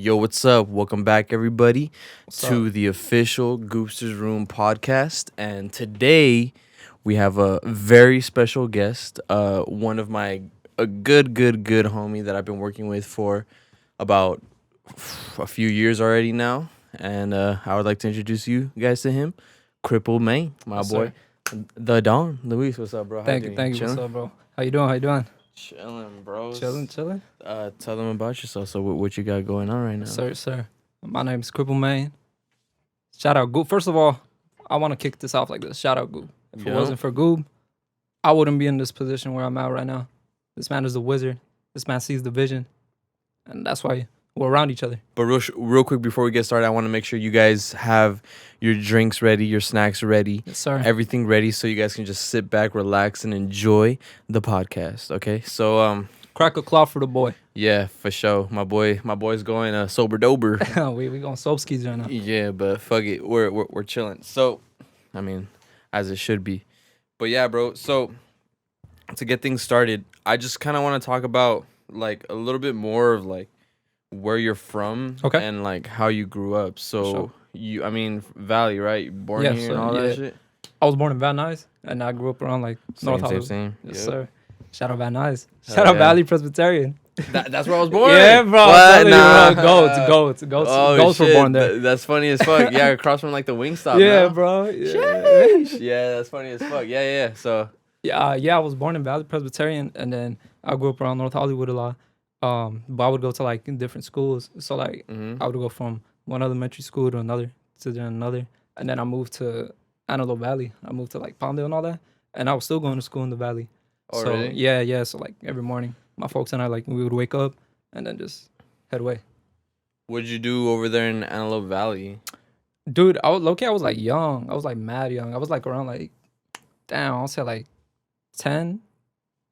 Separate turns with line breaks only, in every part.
Yo, what's up? Welcome back, everybody,
What's
to
up?
the official Goobster's Room podcast. And today we have a very special guest, one of my a good homie that I've been working with for about a few years already now. And I would like to introduce you guys to him, Crippled Mane, my
Yes,
boy,
sir.
the Don. Luis, what's up, bro? How
Thank you,
doing?
thank you. What's
Chilling?
up, bro? How you doing? How you doing?
Chilling, bros.
Chilling.
Tell them about yourself. So, what you got going on right now?
Sir. My name is Crippled Mane. Shout out Goob. First of all, I want to kick this off like this. Shout out Goob. If it
Yeah.
wasn't for Goob, I wouldn't be in this position where I'm at right now. This man is a wizard. This man sees the vision, and that's why we're around each other.
But real quick before we get started, I want to make sure you guys have your drinks ready, your snacks ready,
Yes, sir.
everything ready, so you guys can just sit back, relax, and enjoy the podcast. Okay, so
Crack a claw for the boy.
yeah, for sure. My boy's going sober dober.
we going soap skis right now.
Yeah, but fuck it, we're chilling. So, I mean, as it should be. But yeah, bro. So to get things started, I just kind of want to talk about like a little bit more of like where you're from,
Okay.
and like how you grew up. So
Sure.
you, I mean, Valley, right? Born
Yeah,
here
so,
and all
yeah.
that shit.
I was born in Van Nuys, and I grew up around like North Hollywood.
Same.
Yes,
Yep.
sir. Shout out Van Nuys.
Hell
Shout out
yeah.
Valley Presbyterian.
That's where I was born.
Yeah, bro.
What?
I'm telling you,
Nah.
bro. Goats.
Oh,
Goats were
shit.
born there.
That's funny as fuck. Yeah, across from like the Wingstop.
Yeah,
now.
bro. Yeah.
Sheesh. Yeah, that's funny as fuck. Yeah. So
Yeah, I was born in Valley Presbyterian, and then I grew up around North Hollywood a lot. But I would go to like different schools. So like I would go from one elementary school to another, and then I moved to Antelope Valley. I moved to like Palmdale and all that, and I was still going to school in the Valley.
Oh,
so
really?
yeah. So like every morning, my folks and I we would wake up and then just head away.
what'd you do over there in Antelope Valley?
Dude, I was like young. I was like mad young. I was like around like, I'll say like 10,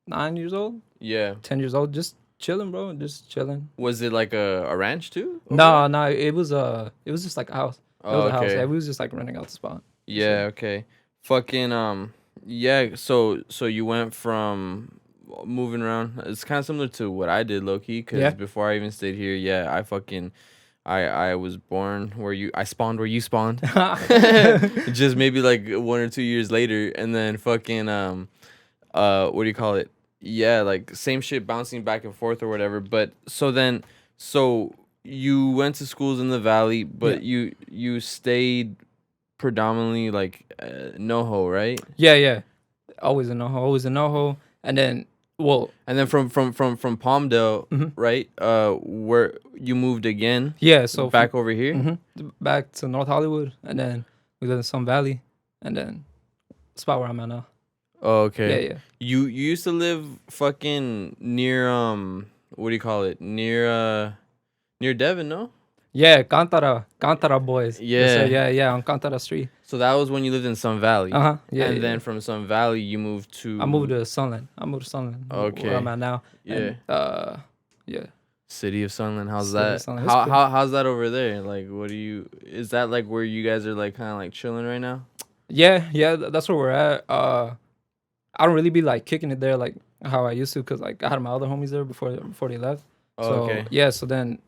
9 years old,
Yeah.
10 years old, just chilling, bro, just chilling.
Was it like a ranch too? over
No, it was just like a house. It was a house.
okay.
Yeah, we was just like renting out the spot.
Yeah, okay. Fucking yeah, so you went from moving around. It's kind of similar to what I did, low key, cuz
Yeah.
before I even stayed here, yeah, I was born I spawned where you spawned. Just maybe like 1 or 2 years later, and then fucking what do you call it? Yeah, like same shit, bouncing back and forth or whatever. But so you went to schools in the Valley, but you stayed predominantly like NoHo, right?
Yeah. Always a NoHo. And then, well,
And then from Palmdale,
Mhm.
right? Where you moved again?
yeah. So
back over here.
back to North Hollywood, and then we lived in Sun Valley, and then spot where I'm at now.
Oh, okay.
Yeah.
You used to live fucking near what do you call it? Near Devon, no?
Yeah, Cantara boys. Yes, sir.
Yeah.
Yeah, on Cantara Street.
So that was when you lived in Sun Valley.
Yeah.
And
yeah.
then from Sun Valley you moved to
I moved to Sunland.
Okay.
Where I'm at now.
Yeah.
And, yeah.
City of Sunland. How's
City of
that?
Sunland. It's cool.
How's that over there? Like is that like where you guys are like kind of like chilling right now?
Yeah. That's where we're at. I don't really be like kicking it there like how I used to, cause like I had my other homies there before they left.
Oh,
So
okay.
yeah. So then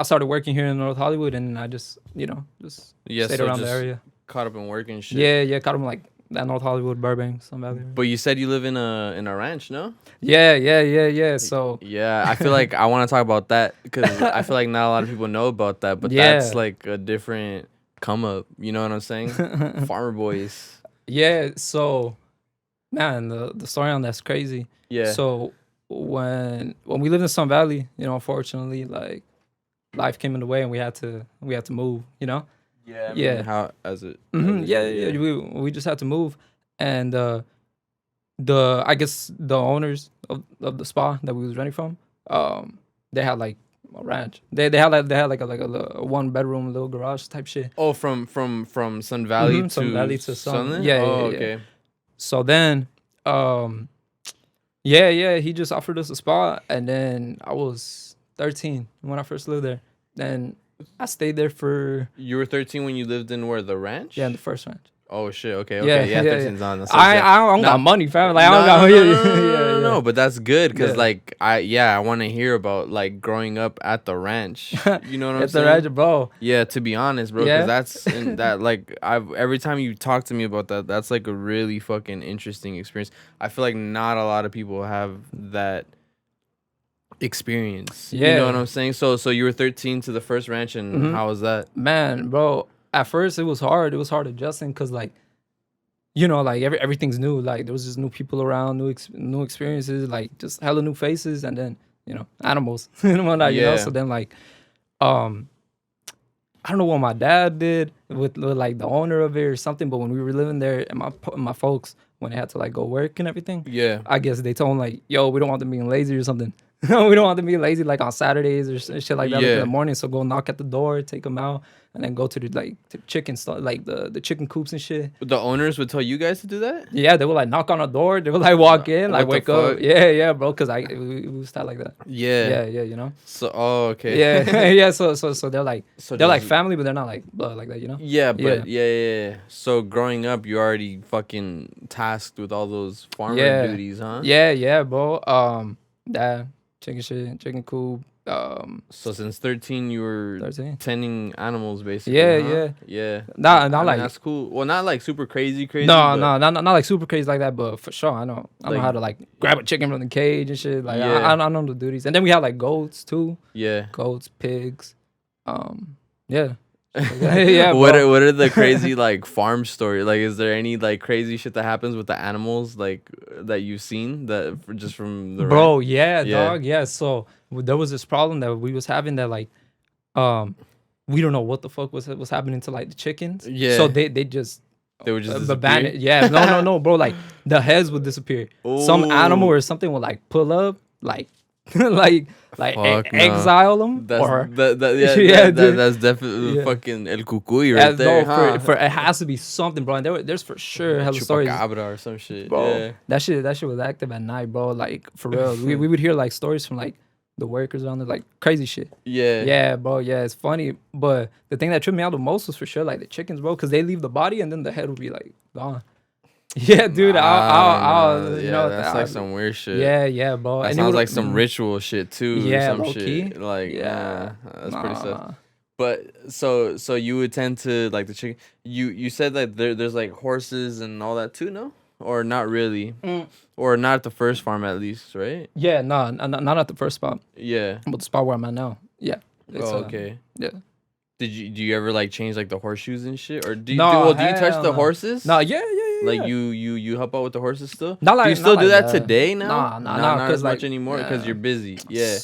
I started working here in North Hollywood, and I just
Yeah,
stayed
so
around the
just
area.
caught up in work and shit.
Yeah. Caught them like that North Hollywood, Burbank, Sun Valley. area.
But you said you live in a ranch, no?
Yeah. So
Yeah, I feel like I want to talk about that because I feel like not a lot of people know about that, but
Yeah.
that's like a different come up. You know what I'm saying? Farmer boys.
yeah. So man, the story on that's crazy.
Yeah.
So when we lived in Sun Valley, unfortunately, like life came in the way, and we had to move.
yeah.
yeah.
How as it?
Yeah. We just had to move, and I guess the owners of the spa that we was renting from, they had like a ranch. They had like a 1-bedroom little garage type shit.
Oh, from Sun Valley to
Sun Valley to
Sunland?
Yeah.
Oh,
yeah.
okay.
So then, he just offered us a spot, and then I was 13 when I first lived there. Then I stayed there for
You were 13 when you lived in where, the ranch?
in the first ranch.
Oh shit. Okay.
Yeah,
Okay. Yeah.
yeah,
13's
yeah.
on. That's
I don't
no,
got money, fam. Like I
no,
don't got
no,
money.
no, no, no,
Yeah,
no,
yeah.
no, but that's good because
Yeah.
like I want to hear about like growing up at the ranch. You know what I'm
It's the
saying?
ranch, bro.
Yeah, to be honest, bro,
Yeah.
because that's that like I've every time you talk to me about that, that's like a really fucking interesting experience. I feel like not a lot of people have that experience. You know what
Yeah.
I'm saying? So you were 13 to the first ranch, and
Mhm.
how was that?
Man, bro. At first, it was hard. It was hard adjusting because, like, you know, like everything's new. Like there was just new people around, new experiences, like just hella new faces, and then animals and whatnot.
Yeah.
So then like, um, I don't know what my dad did with like the owner of it or something, but when we were living there, and my folks when they had to like go work and everything,
Yeah.
I guess they told him like, yo, we don't want them being lazy or something. We don't want them being lazy like on Saturdays or shit like that, like in
Yeah.
the morning. So go knock at the door, take them out, and then go to the chicken stuff, like the chicken coops and shit.
The owners would tell you guys to do that?
Yeah, they would like knock on a door. They would like walk in, like
What the
wake up.
fuck?
Yeah, bro. Cause we was that like that.
Yeah.
Yeah, you know.
So okay.
Yeah, yeah. So they're like
So
they're like
just-
family, but they're not like blood like that, you know.
Yeah, but
Yeah.
yeah. So growing up, you already fucking tasked with all those farmer
Yeah.
duties, huh?
Yeah, bro. That chicken shit, chicken coop.
So since 13, you were
13.
tending animals, basically.
Yeah,
huh? Yeah.
Not
I mean,
like
that's cool. Well, not like super crazy.
no,
but
not like super crazy like that, but for sure I know
Like-
how to like grab a chicken from the cage and shit. Like
Yeah.
I know the duties. And then we had like goats too,
Yeah.
goats, pigs. Yeah. Yeah,
what
bro.
are the crazy like farm story? Like, is there any like crazy shit that happens with the animals like that you've seen that just from the
Bro,
ranch?
yeah,
Yeah.
dog, yeah. So there was this problem that we was having that like, we don't know what the fuck was happening to like the chickens.
Yeah.
So they just
They would just
abandon.
disappear?
Yeah, no, bro. Like the heads would disappear. Some animal
Ooh.
or something would like pull up, like, like
Fuck no.
exile them.
That's
Or
yeah,
dude.
that's definitely
Yeah.
fucking el cucuy right there, huh?
for it has to be something, bro. And there's for sure hella stories.
Chupacabra or some shit.
Bro,
Yeah.
that shit was active at night, bro. Like for real, we would hear like stories from like the workers on there, like crazy shit.
Yeah.
Yeah, bro. Yeah, it's funny, but the thing that tripped me out the most was for sure like the chickens, bro, because they leave the body and then the head would be like gone. Yeah, dude. I'll you know
that's like some weird shit.
Yeah, bro.
That
And it
sounds
would-
like some ritual shit too.
Yeah,
some
low
shit.
key.
Like
Yeah.
that's pretty
Nah.
sus. But so you would tend to like the chicken. You said that there's like horses and all that too, no? Or not really, or not at the first farm at least, right?
Yeah, not at the first spot,
Yeah.
but the spot where I'm at now. Yeah. It's,
Oh, okay.
Yeah.
Do you ever like change like the horseshoes and shit, or do you
No,
do you touch
hell
the
no.
horses?
No, yeah.
Like
yeah.
you help out with the horses still?
Not
do you
like-
still
not
do
like
that
that.
today now?
Nah,
not
cause
as much
like-
anymore because
yeah.
you're busy. Yeah.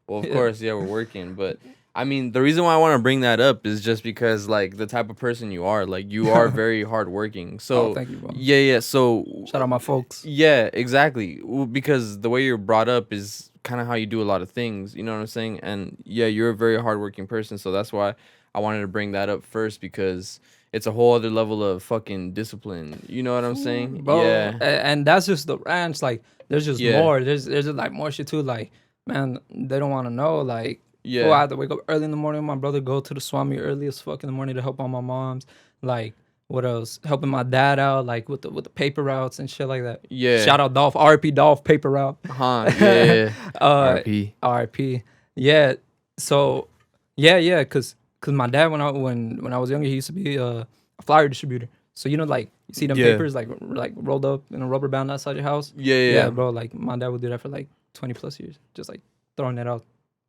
Well, of
Yeah.
course, yeah, we're working, but I mean, the reason why I want to bring that up is just because like the type of person you are, like you are very hardworking. So
Oh, thank you, bro.
yeah. So
Shout out my folks.
yeah, exactly. Well, because the way you're brought up is kind of how you do a lot of things. You know what I'm saying? And yeah, you're a very hardworking person. So that's why I wanted to bring that up first because it's a whole other level of fucking discipline. You know what I'm saying?
Bro.
Yeah.
And that's just the ranch. Like, there's just
Yeah.
more. There's just like more shit too. Like, man, they don't want to know. Like,
Yeah.
oh, I have to wake up early in the morning. My brother go to the Swami early as fuck in the morning to help on my mom's. Like, what else? Helping my dad out, like with the paper routes and shit like that.
Yeah.
Shout out Dolph, RP Dolph paper route.
Huh? Yeah. RP.
RP. Yeah. So, yeah. Cause my dad when I was younger, he used to be a flyer distributor. So you know, like you see them
Yeah.
papers like rolled up in a rubber band outside your house.
Yeah.
bro. Like my dad would do that for like 20 plus years, just like throwing that out,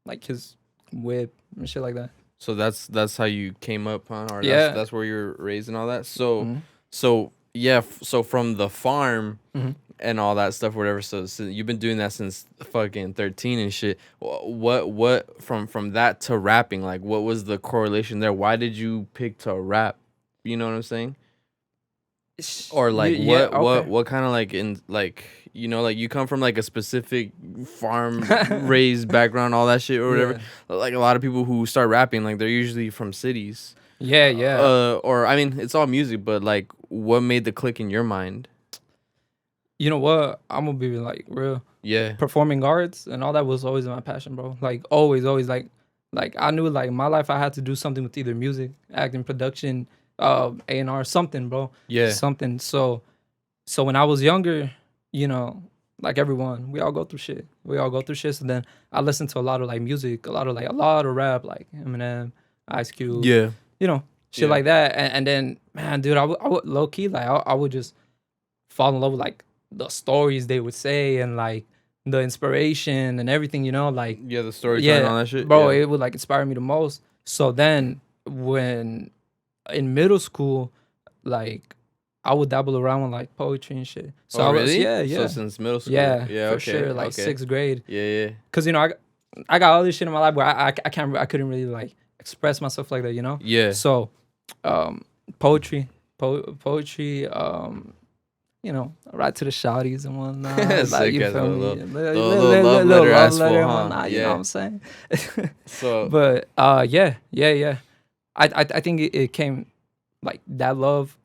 like his whip and shit like that.
So that's how you came up, huh? Or
Yeah.
that's where you were raised and all that. So
Mhm.
so yeah, so from the farm
Mhm.
and all that stuff, whatever. So you've been doing that since fucking 13 and shit. What from that to rapping? Like, what was the correlation there? Why did you pick to rap? You know what I'm saying? Or like
Yeah, okay.
what kind of like in like you know like you come from like a specific farm raised background, all that shit or whatever. Like a lot of people who start rapping, like they're usually from cities.
Yeah.
Or I mean, it's all music, but like, what made the click in your mind?
You know what? I'm gonna be like real.
Yeah.
Performing arts and all that was always my passion, bro. Like always like I knew like my life I had to do something with either music, acting, production, A&R, something, bro.
Yeah.
Something. So when I was younger, you know, like everyone, we all go through shit. So then I listened to a lot of like music, a lot of rap, like Eminem, Ice Cube,
Yeah.
you know, shit like that. And then, man, dude, I would low key, like, I would just fall in love with like the stories they would say and like the inspiration and everything, you know, like,
Yeah, the storytelling and all that shit.
Bro,
yeah.
it would like inspire me the most. So then when in middle school, like, I would dabble around with like poetry and shit. So
Oh, really?
Yeah.
So since middle school.
Yeah,
Yeah.
for sure. Like sixth grade.
Yeah.
Cause you know I got all this shit in my life where I couldn't really like express myself like that, you know.
Yeah.
So, poetry. You know, right to the shawties and whatnot. Like,
Sick
you
as
feel
a
me?
little love letter as well,
and
huh?
whatnot, you know what I'm saying?
So,
But yeah. I think it came like that love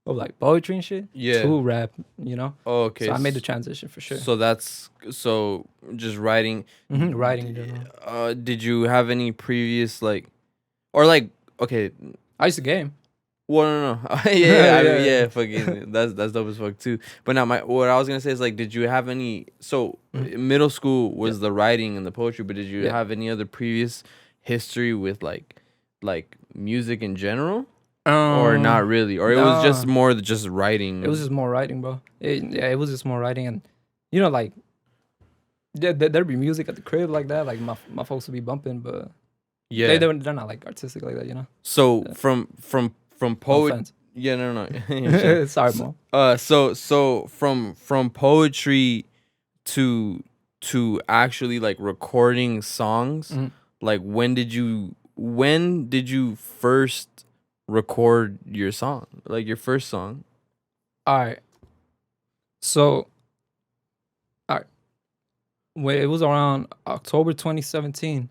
of like poetry and shit to rap, you know.
oh, okay.
So I made the transition for sure.
So just writing.
Writing in general.
Did you have any previous like, or like, okay?
I used to game.
Well, no. yeah. Fucking, that's dope as fuck too. But now what I was gonna say is like, did you have any? So middle school was the writing and the poetry, but did you have any other previous history with like music in general, or not really, or it was just more just writing?
It was just more writing, bro. It was just more writing, and you know, like there'd be music at the crib like that, like my folks would be bumping, but they're not like artistic like that, you know.
So from poetry. Yeah, no.
Sorry, Mom.
So from poetry to actually like recording songs, like when did you first record your song? Like your first song?
All right. So, when it was around October 2017,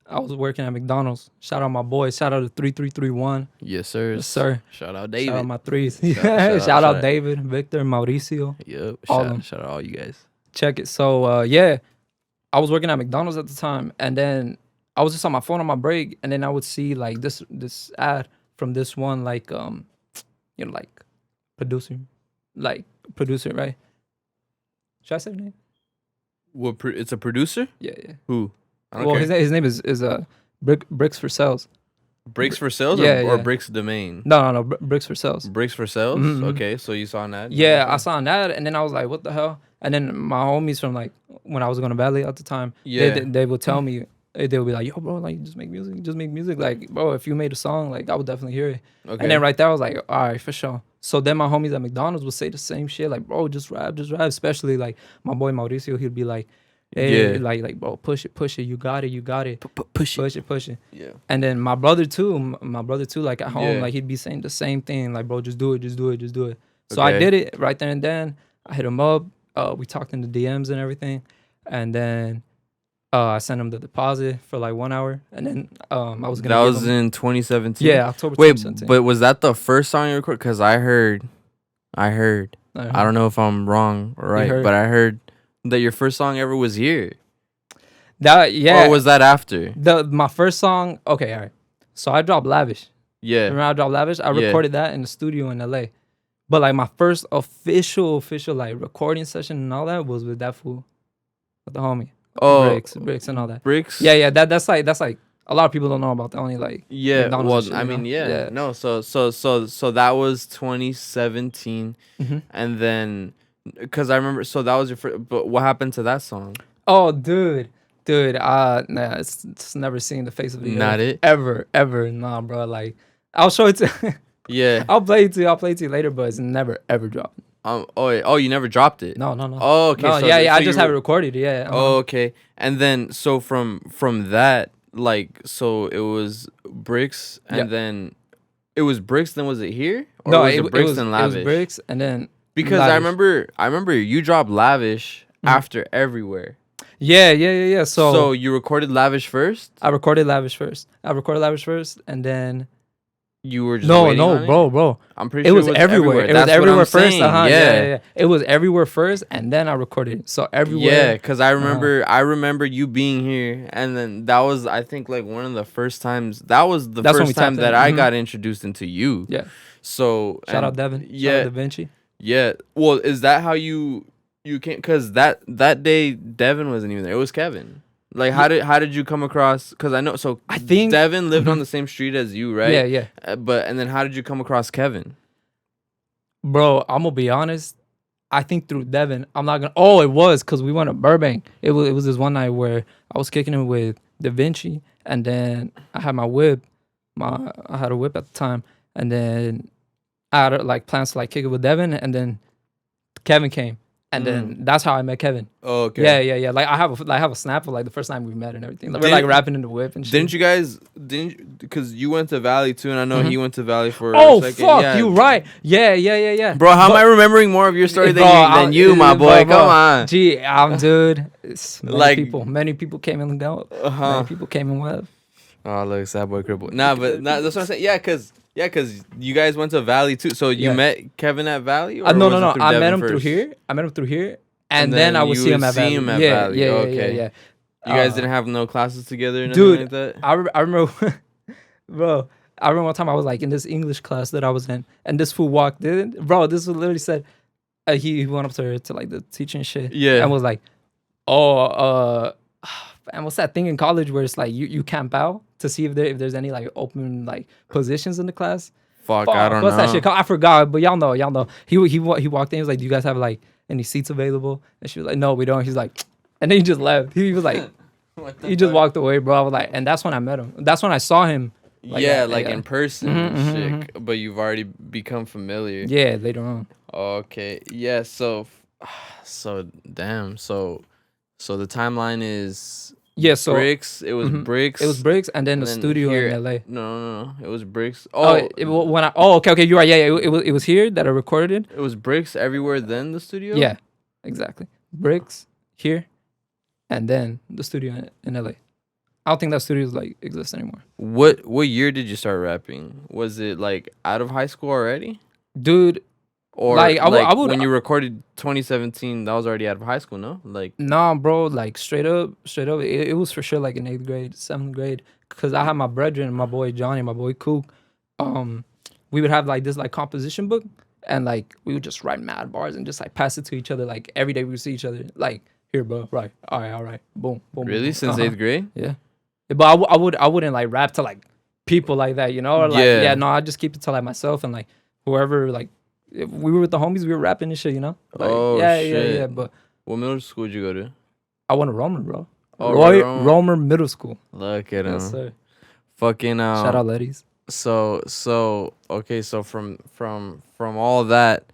I was working at McDonald's. Shout out my boys. Shout out to 3331.
Yes, sir.
Yes, sir.
Shout out David.
Shout out my threes. Shout out David, Victor, Mauricio.
Yep. Shout out all you guys.
Check it. So I was working at McDonald's at the time, and then I was just on my phone on my break, and then I would see like this ad from this one like you know, like producer, right? Should I say the name?
What? It's a producer?
Yeah.
Who?
Well, his name is Bricks for Sales.
Bricks for Sales or Bricks Domain?
No, Bricks for Sales.
Bricks for Sales?
Mm-hmm.
Okay, so you saw an ad?
Yeah, I saw an ad, and then I was like, what the hell? And then my homies from like when I was going to Valley at the time, they would tell me, they would be like, yo, bro, like just make music. Like, bro, if you made a song, like I would definitely hear it. Okay. And then right there, I was like, all right, for sure. So then my homies at McDonald's would say the same shit, like, bro, just rap. Especially like my boy Mauricio, he'd be like, hey, like, bro, push it, you got it. Push it.
Yeah.
And then my brother too, like at home, like he'd be saying the same thing, like, bro, just do it. So I did it right there and then. I hit him up. We talked in the DMs and everything, and then I sent him the deposit for like 1 hour, and then I was gonna.
That was in 2017.
Yeah, October 2017.
Wait, but was that the first song you recorded? Because I heard. I don't know if I'm wrong or right, but I heard that your first song ever was Here. Or was that after?
My first song. Okay, all right. So I dropped Lavish.
Yeah.
Remember I dropped Lavish? I recorded that in the studio in LA. But like my first official like recording session and all that was with that fool, with the homie.
Oh,
Bricks and all that.
Bricks.
Yeah. That's like a lot of people don't know about that. Only like McDonald's
well, I mean,
yeah.
No, so that was 2017, and then because I remember, so that was your first. But what happened to that song?
Oh, dude. Nah, it's never seen the face of the
Not it
ever. Nah, bro. Like I'll show it to.
Yeah.
I'll play it to you later, but it's never ever dropped.
You never dropped it?
No.
Oh, okay.
No, so I just have it recorded. Yeah.
Oh, okay. And then so from that, like, so it was Bricks, and then it was Bricks. Then was it Here? Or
no,
was it Bricks and Lavish?
It was Bricks and then
because
Lavish.
I remember you dropped Lavish after Everywhere.
Yeah.
So you recorded Lavish first?
I recorded Lavish first, and then
You were just waiting on
bro.
I'm pretty sure it was everywhere.
It was everywhere first.
Yeah.
It was everywhere first, and then I recorded. So everywhere.
Yeah, because I remember you being here, and then that was, I think, like one of the first times. That's the first time that I got introduced into you.
Yeah.
So
shout out Devin.
Yeah.
Shout out Da Vinci.
Yeah. Well, is that how you can't? Because that day Devin wasn't even there. It was Kevin. Like, how did you come across? Because I know, so
I think
Devin lived on the same street as you, right?
Yeah.
And then how did you come across Kevin?
Bro, I'm gonna be honest. I think through Devin. I'm not gonna. Oh, it was because we went to Burbank. It was this one night where I was kicking it with Da Vinci, and then I had my whip. I had a whip at the time, and then I had like plans to like kick it with Devin, and then Kevin came. And then that's how I met Kevin.
Oh, okay.
Yeah. Like I have a snap of like the first time we met and everything. Like, we're like rapping in the whip and shit.
Because you went to Valley too, and I know he went to Valley for
a
second.
Fuck,
yeah.
you right. Yeah.
Bro, how am I remembering more of your story than you, my boy? Come on.
Gee, dude. Many people came and go. Many people came and went.
Oh, look, sad boy Crippled. That's what I'm saying. Yeah, because you guys went to Valley too. So you met Kevin at Valley? Or
no. I met him through here. And then I would see him at Valley. Yeah. Okay. Yeah.
You guys didn't have no classes together or nothing like that?
I remember, bro. I remember one time I was like in this English class that I was in, and this fool walked in. Bro, this fool literally said, he went up to like the teacher and shit.
Yeah.
And was like, and what's that thing in college where it's like you camp out to see if there's any like open like positions in the class?
Fuck, I don't know.
What's that shit called? I forgot, but y'all know. He walked in. He was like, "Do you guys have like any seats available?" And she was like, "No, we don't." He's like, and then he just left. He was like, he just walked away, bro. I was like, and that's when I met him. That's when I saw him.
Like in person, shit. But you've already become familiar.
Yeah, later on.
Okay, yeah. So damn. So the timeline is.
Yeah, so
Bricks. It was Bricks.
It was Bricks, and then the studio here, in LA.
No. It was Bricks.
Okay. You're right. Yeah. It was here that I recorded it.
It was Bricks everywhere. Then the studio.
Yeah, exactly. Bricks here, and then the studio in LA. I don't think that studio like exists anymore.
What year did you start rapping? Was it like out of high school already,
dude?
Or like I would when you recorded 2017, that was already out of high school, no? Like
nah, bro. Like straight up, it was for sure like in 8th grade, 7th grade. Cause I had my brethren, my boy Johnny, my boy Kook. We would have like this like composition book, and like we would just write mad bars and just like pass it to each other. Like every day we would see each other. Like here, bro. Right. All right. Boom.
Really?
Boom.
Since 8th grade?
Yeah. But I wouldn't like rap to like people like that, you know? Or like no, I just keep it to like myself and like whoever like. If we were with the homies, we were rapping and shit, you know? Like,
shit.
Yeah. But
what middle school did you go to?
I went to Romer, bro.
Oh,
Romer Middle School.
Look at him.
Yes, sir.
Fucking
shout out ladies.
So okay, so from all that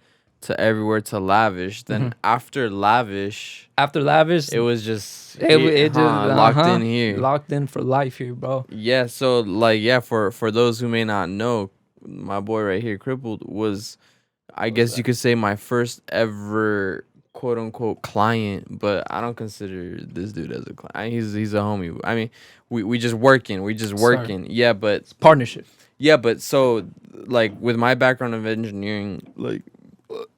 to everywhere to Lavish, then after Lavish, it was just locked in here.
Locked in for life here, bro.
Yeah, so like for those who may not know, my boy right here, Crippled, was I guess you could say my first ever quote unquote client, but I don't consider this dude as a client. He's a homie. I mean, we just working.
Sorry.
Yeah, but
it's partnership.
Yeah, but so like with my background of engineering, like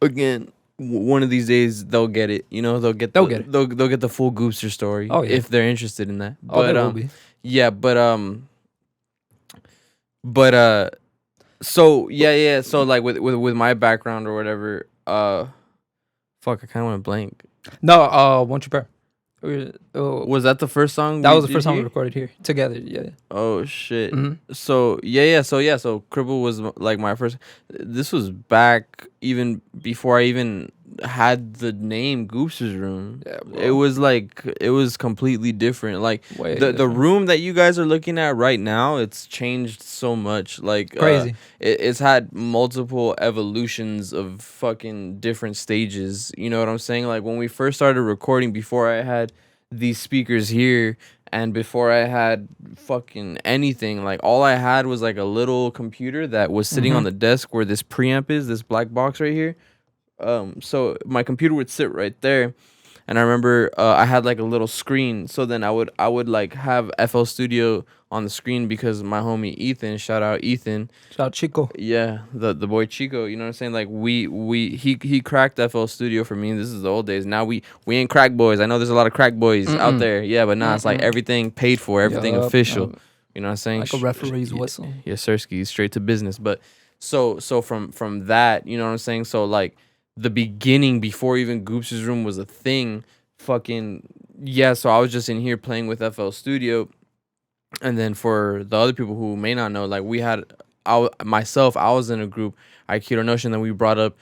again, one of these days they'll get it. You know, they'll get the full Goobster story if they're interested in that. But
will be.
Yeah, so yeah. So like with my background or whatever, fuck, I kind of went blank.
No, Won't You Pair.
Was that the first song?
That was the first song we recorded here together. Yeah.
Oh shit. So yeah. So Cripple was like my first. This was back even before I even had the name Goobster's Room. Yeah, bro. It was completely different. Like the room that you guys are looking at right now, it's changed so much. Like
crazy.
It's had multiple evolutions of fucking different stages. You know what I'm saying? Like when we first started recording, before I had these speakers here and before I had fucking anything, like all I had was like a little computer that was sitting on the desk where this preamp is, this black box right here. So my computer would sit right there, and I remember I had like a little screen. So then I would like have FL Studio on the screen because my homie Ethan, shout out Ethan.
Shout out Chico.
Yeah, the boy Chico, you know what I'm saying? Like he cracked FL Studio for me. This is the old days. Now we ain't crack boys. I know there's a lot of crack boys out there. Yeah, but nah, it's like everything paid for, everything official. You know what I'm saying?
Like a referee's whistle.
Yes, sirski, straight to business. But so from that, you know what I'm saying? So like the beginning before even Goobster's room was a thing, fucking yeah, so I was just in here playing with FL Studio. And then for the other people who may not know, like we had I was in a group, Aikido Notion, then we brought up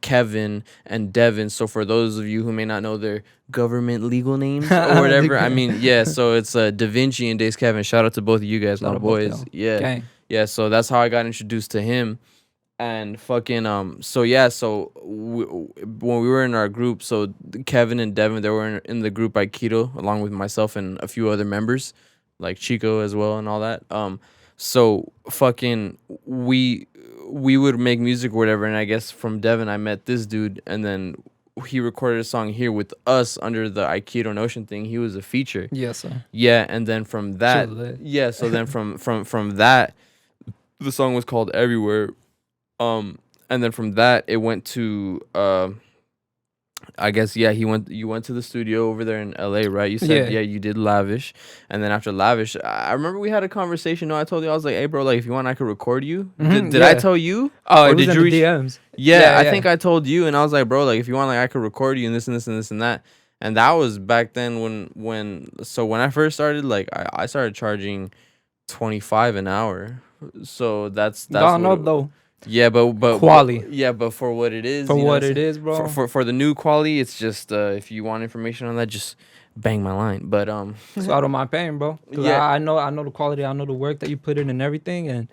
Kevin and Devin. So for those of you who may not know their government legal names or whatever, I mean, yeah, so it's Da Vinci and Days Kevin. Shout out to both of you guys, my boys. Yeah. Gang. Yeah, so that's how I got introduced to him. And fucking so yeah, so when we were in our group, so Kevin and Devin, they were in the group Aikido along with myself and a few other members, like Chico as well and all that. So fucking we would make music or whatever, and I guess from Devin I met this dude, and then he recorded a song here with us under the Aikido Notion thing. He was a feature.
Yes, sir.
Yeah, and then from that, yeah, so then from that, the song was called Everywhere. And then from that it went to I guess yeah, you went to the studio over there in LA, right? You said yeah you did Lavish. And then after Lavish, I remember we had a conversation. No, I told you, I was like, hey bro, like if you want I could record you. Did I tell you?
Oh, or it was did in you the DMs.
Yeah, I think I told you, and I was like, bro, like if you want, like I could record you and this and this and this and that. And that was back then when I first started, like I started charging $25 an hour. So that's
though.
Yeah, but
quality.
Yeah, but for what it is,
for what it is, bro.
For the new quality, it's just if you want information on that, just bang my line. But
so I don't mind paying, bro. Yeah, I know the quality, I know the work that you put in and everything, and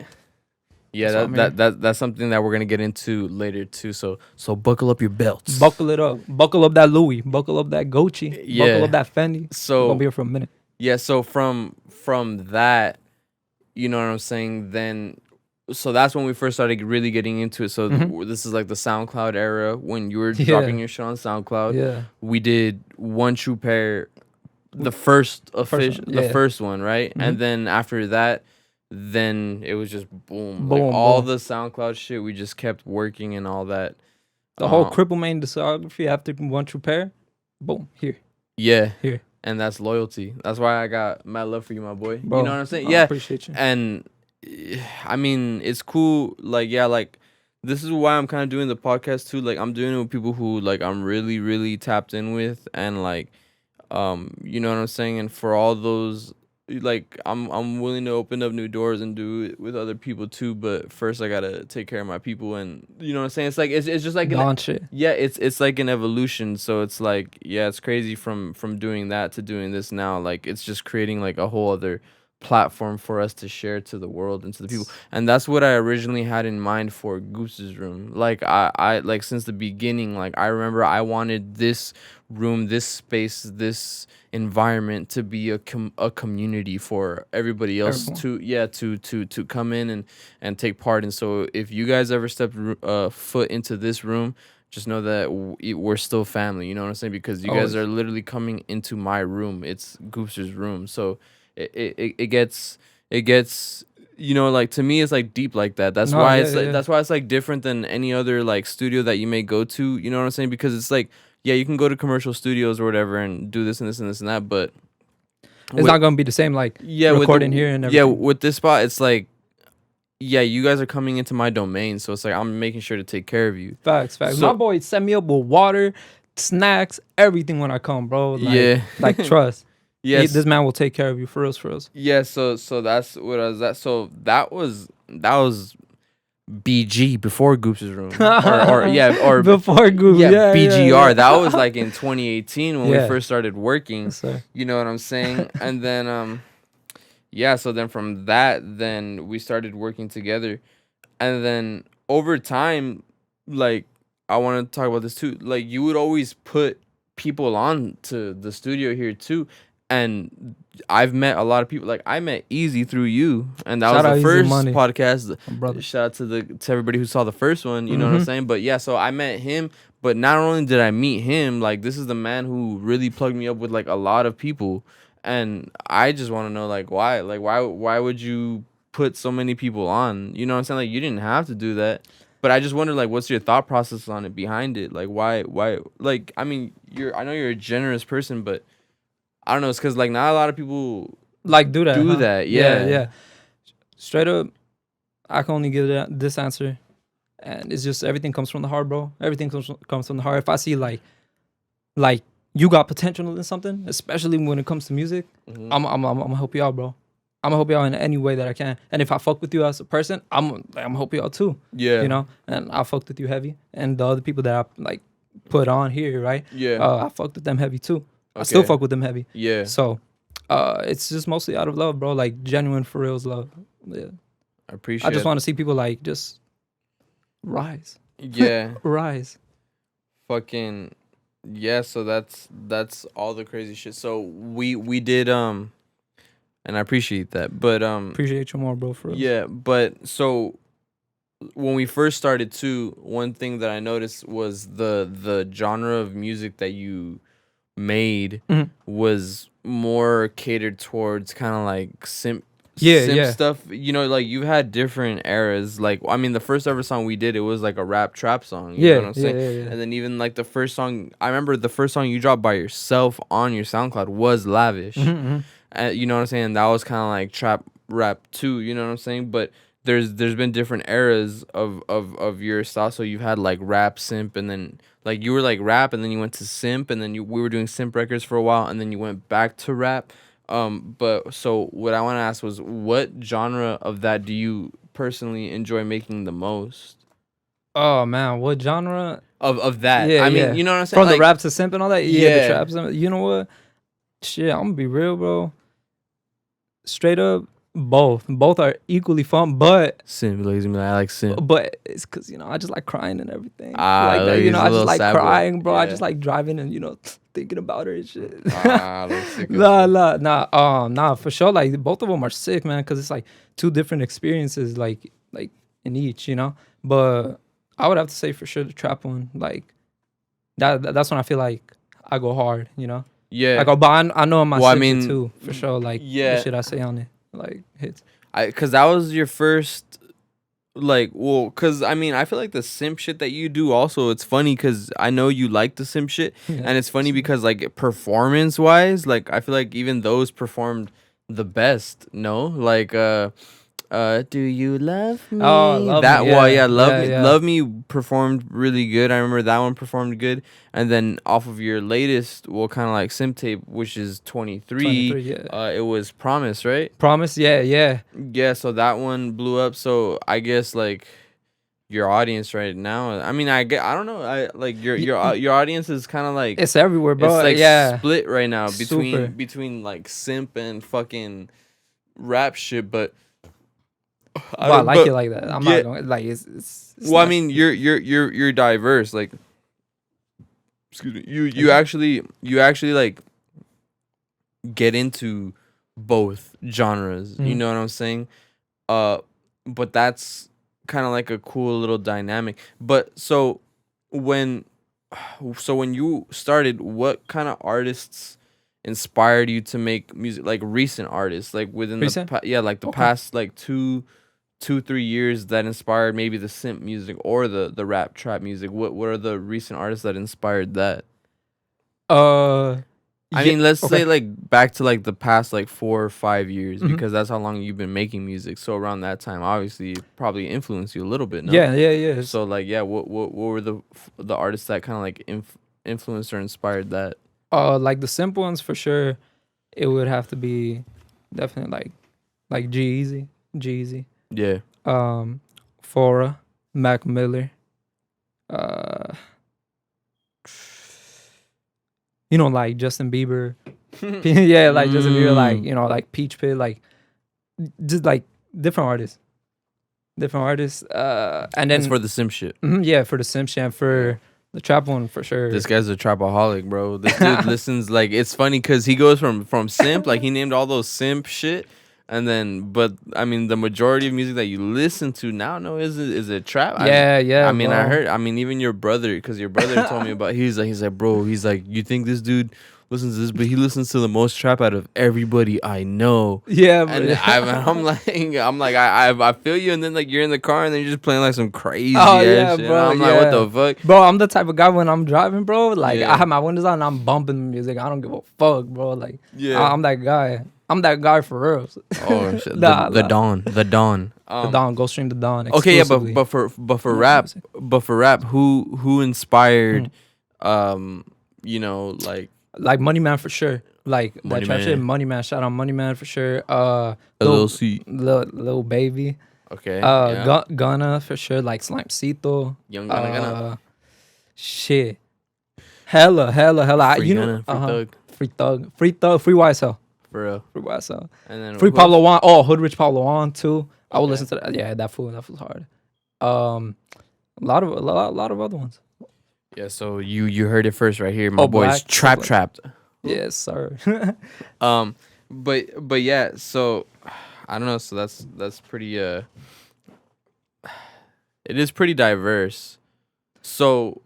yeah, that's something that we're gonna get into later too. So buckle up your belts.
Buckle it up. Buckle up that Louis. Buckle up that Gucci. Yeah. Buckle up that Fendi.
So
we're gonna be here for a minute.
Yeah. So from that, you know what I'm saying? Then. So that's when we first started really getting into it. So this is like the SoundCloud era when you were dropping your shit on SoundCloud. Yeah, we did One True Pair, the first official, the first one, right? And then after that, then it was just boom, like all the SoundCloud shit. We just kept working and all that.
The whole Crippled Mane discography after One True Pair, boom, here.
Yeah,
here,
and that's loyalty. That's why I got mad love for you, my boy.
Bro,
you know what I'm saying?
I appreciate you.
And I mean, it's cool. Like, yeah, like this is why I'm kind of doing the podcast too. Like, I'm doing it with people who like I'm really, really tapped in with, and like, you know what I'm saying. And for all those, like, I'm willing to open up new doors and do it with other people too. But first, I gotta take care of my people, and you know what I'm saying. It's like it's just like
shit.
Yeah, it's like an evolution. So it's like it's crazy from doing that to doing this now. Like, it's just creating like a whole other platform for us to share to the world and to the people. And that's what I originally had in mind for Goose's room. Like I like since the beginning, like I remember I wanted this room, this space, this environment to be a community for everybody else to come in and take part. And so if you guys ever step foot into this room, just know that we're still family, you know what I'm saying? Because you guys are literally coming into my room. It's Goobster's room. So it gets you know, like to me it's like deep like that. That's why it's like different than any other like studio that you may go to, you know what I'm saying? Because it's like, yeah, you can go to commercial studios or whatever and do this and this and this and that, but
it's not gonna be the same like recording here and everything.
Yeah, with this spot it's like, yeah, you guys are coming into my domain, so it's like I'm making sure to take care of you.
Facts. So, my boy set me up with water, snacks, everything when I come, bro. Like, like trust. Yes, this man will take care of you for us.
Yeah, so that's what I was at. So that was BG before Goobster's room, or
before Goob.
Yeah, BGR. Yeah. That was like in 2018 when we first started working. Yes, you know what I'm saying? And then so then from that, then we started working together, and then over time, like I want to talk about this too. Like you would always put people on to the studio here too. And I've met a lot of people. Like I met Easy through you, and that
Shout out
was the
Easy
first
Money.
podcast.
My brother.
Shout out to everybody who saw the first one. You know what I'm saying? But yeah, so I met him. But not only did I meet him, like this is the man who really plugged me up with like a lot of people, and I just want to know like why, why would you put so many people on? You know what I'm saying? Like you didn't have to do that. But I just wonder, like, what's your thought process on it behind it? Like, why, like, I mean, I know you're a generous person, but I don't know. It's because, like, not a lot of people
Like do that.
do
huh?
that. Yeah.
Straight up, I can only give this answer, and it's just everything comes from the heart, bro. Everything comes from the heart. If I see like you got potential in something, especially when it comes to music, I'm gonna help you out, bro. I'm gonna help you out in any way that I can. And if I fuck with you as a person, I'm gonna help you out too.
Yeah.
You know, and I fucked with you heavy, and the other people that I like put on here, right?
Yeah.
I fucked with them heavy too. I still fuck with them heavy.
Yeah.
So, it's just mostly out of love, bro. Like genuine, for reals love. Yeah.
I appreciate.
I just want to see people like just rise.
Yeah.
Rise.
Fucking. Yeah. So that's all the crazy shit. So we did and I appreciate that, but
Appreciate you more, bro. For real.
yeah, but so when we first started too, one thing that I noticed was the genre of music that you made was more catered towards kind of like simp stuff. You know, like you've had different eras. Like I mean, the first ever song we did, it was like a rap trap song. You know what I'm saying?
Yeah.
And then even like the first song, I remember the first song you dropped by yourself on your SoundCloud was Lavish. You know what I'm saying? That was kind of like trap rap too. You know what I'm saying? But there's been different eras of your style. So you've had like rap, simp, and then like you were like rap, and then you went to simp, and then we were doing simp records for a while, and then you went back to rap. But so what I want to ask was, what genre of that do you personally enjoy making the most?
Oh man, what genre
Of that?
Yeah,
I mean,
yeah.
you know what I'm saying?
From
Like,
the rap to simp and all that?
Yeah.
The trap simp. You know what? Shit, I'm gonna be real, bro. Straight up, both. Both are equally fun, but
simp, lazy man. I like simp.
but it's cause I just like crying and everything.
Like
that,
he's a
I just
little
like
sad boy.
crying, bro. I
Yeah.
just like driving and thinking about her and shit.
Little sick of
Nah, for sure. Like both of them are sick, man, because it's like two different experiences, like in each, you know. But I would have to say for sure the trap one, like that's when I feel like I go hard, you know.
Yeah.
Like, but I know my
Well, I
shit
mean,
too, for sure. Like the shit I say on it, like hits.
Cause that was your first, like, well, cause I mean, I feel like the simp shit that you do also, it's funny cause I know you like the simp shit, and it's funny because like performance wise, like I feel like even those performed the best. No, like do you love me?
Oh, Love
that
Me,
well,
yeah.
love me.
Yeah.
Love Me performed really good. I remember that one performed good. And then off of your latest, well, kind of like simp tape, which is 23.
23, yeah.
It was Promise, right?
Promise, yeah.
Yeah, so that one blew up. So I guess like your audience right now. I mean, I don't know. I like your audience is kind of like
It's everywhere, bro.
It's like split right now
Super.
between like simp and fucking rap shit. But
I like it like that. I'm not going like it's
well, I mean, you're diverse. Like, excuse me. You actually like get into both genres. You know what I'm saying? But that's kind of like a cool little dynamic. But so when you started, what kind of artists inspired you to make music? Like recent artists, like within the past like 2-3 years that inspired maybe the simp music or the rap trap music. What are the recent artists that inspired that? I mean, let's say like back to like the past like 4 or 5 years, because that's how long you've been making music. So around that time, obviously, it probably influenced you a little bit. No?
Yeah.
So like, yeah, what were the artists that kind of like influenced or inspired that?
Like the simple ones for sure. It would have to be definitely like G-Eazy.
Yeah.
Fora, Mac Miller. Like Justin Bieber. Yeah, like Justin Bieber, like, like Peach Pit, like just like different artists. And then
it's for the simp shit.
Yeah, for the simp shit and for The trap one for sure.
This guy's a trapaholic, bro. This dude listens like it's funny because he goes from simp, like he named all those simp shit, and then but I mean the majority of music that you listen to now, no, is it trap?
Yeah.
I mean,
bro.
I heard. I mean, even your brother, because your brother told me about. He's like, bro. He's like, you think this dude listens to this, but he listens to the most trap out of everybody I know.
Yeah,
And I'm like, I feel you, and then like you're in the car, and then you're just playing like some crazy
yeah,
shit.
bro,
I'm like, what the fuck,
bro? I'm the type of guy when I'm driving, bro. Like
Yeah.
I have my windows on, and I'm bumping the music. I don't give a fuck, bro. Like
Yeah.
I'm that guy. I'm that guy for real.
Oh shit,
Nah.
the Dawn.
The Dawn, go stream the Dawn.
Okay, yeah,
exclusively.
but for rap, who inspired, you know,
like Money Man for sure. Like
Money
that trap
Man.
shit, Money Man. Shout out Money Man for sure.
LLC.
Little Baby.
Okay, yeah.
Gunna for sure. Like Slimecito.
Young Gunna.
Shit. Hella.
Free
You
Gunna,
know,
Free Thug,
Free Thug, Free YSL.
for real.
Free YSL.
And then
Free
who
Pablo
else?
Juan. Oh, Hood Rich Pablo Juan too. I would
Okay.
listen to that. Yeah, that fool's hard. A lot of other ones.
Yeah, so you heard it first right here. My
Oh,
boy's
Black.
trapped.
Yes, sir.
But yeah, so I don't know. So that's pretty. It is pretty diverse. So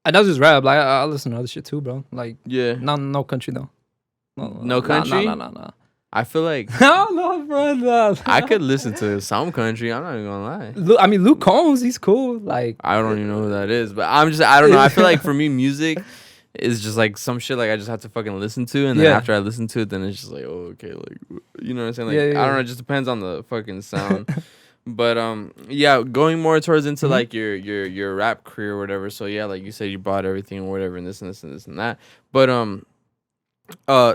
And that's just rap. Like I listen to other shit too, bro. Like
yeah,
no country though.
No country?
No.
I feel like
No, bro. No.
I could listen to some country. I'm not even gonna lie.
Luke Combs, he's cool. Like
I don't even know who that is, but I don't know. I feel like for me, music is just like some shit like I just have to fucking listen to, and then
Yeah.
after I listen to it, then it's just like, oh, okay, like you know what I'm saying? Like
Yeah.
I don't know, it just depends on the fucking sound. But yeah, going more towards into like your rap career or whatever. So yeah, like you said, you bought everything or whatever, and this and this and this and that. But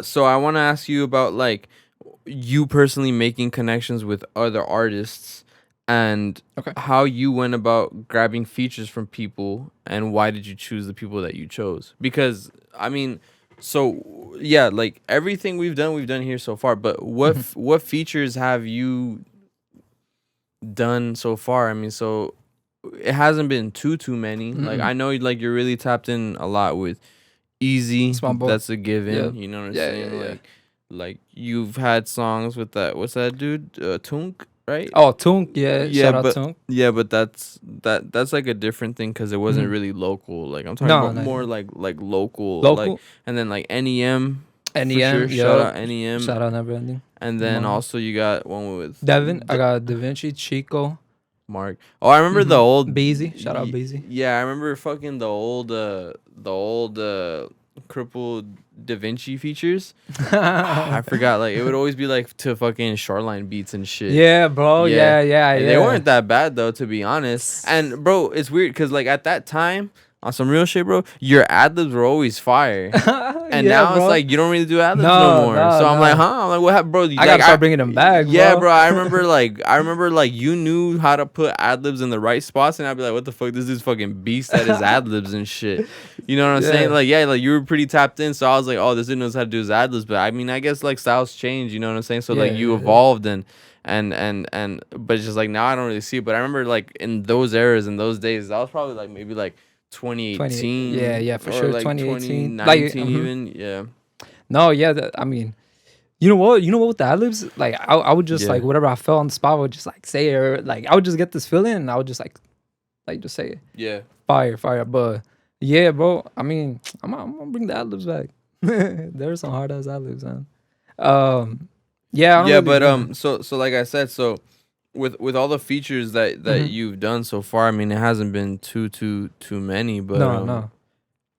so I want to ask you about like you personally making connections with other artists and
Okay.
how you went about grabbing features from people and why did you choose the people that you chose? Because I mean, so yeah, like everything we've done here so far, but what features have you done so far? I mean, so it hasn't been too many. Like I know like you're really tapped in a lot with Easy.
Small boy.
That's a given.
Yeah.
You know what I'm
Yeah,
saying?
yeah.
Like you've had songs with that. What's that dude? Tunk, right?
Oh, Tunk, yeah.
Yeah,
Shout out
but-
Tunk.
Yeah, but that's like a different thing because it wasn't
Mhm.
really local. Like I'm talking
No,
about
no.
more like local.
Local?
Like, and then like NEM.
NEM,
For sure.
yeah.
Shout out NEM.
Shout out Never Ending.
And then
Mark.
also you got one with
Devin, I got Da Vinci, Chico,
Mark. Oh, I remember the old
Beezy. Shout out Beezy.
Yeah, I remember fucking the old Crippled Da Vinci features. I forgot. Like it would always be like to fucking Shoreline beats and shit.
Yeah, bro.
Yeah.
Yeah.
They weren't that bad though, to be honest. And bro, it's weird because like at that time, on some real shit, bro, your ad-libs were always fire. And now it's like you don't really do ad-libs no more. So I'm like, huh? I'm like, what happened, bro?
I gotta start bringing them back.
Yeah, bro. I remember like you knew how to put ad-libs in the right spots, and I'd be like, what the fuck? This dude's fucking beast at his ad-libs and shit. You know what I'm saying? Like, yeah, like you were pretty tapped in. So I was like, oh, this dude knows how to do his ad-libs. But I mean, I guess like styles change. You know what I'm saying? So like you evolved and but it's just like now I don't really see it. But I remember like in those eras, in those days, that was probably like maybe like 2018.
Yeah, for sure.
Like
2018.
2019 even. Yeah.
No, yeah. I mean, you know what? With the ad-libs, like I would just like whatever I felt on the spot, I would just like say it. Or, like I would just get this feeling, and I would just like just say it.
Yeah.
Fire. But yeah, bro. I mean, I'm gonna bring the ad-libs back. There's some hard ass ad-libs, man. Yeah.
So like I said, so with all the features that you've done so far, I mean, it hasn't been too many, but
no.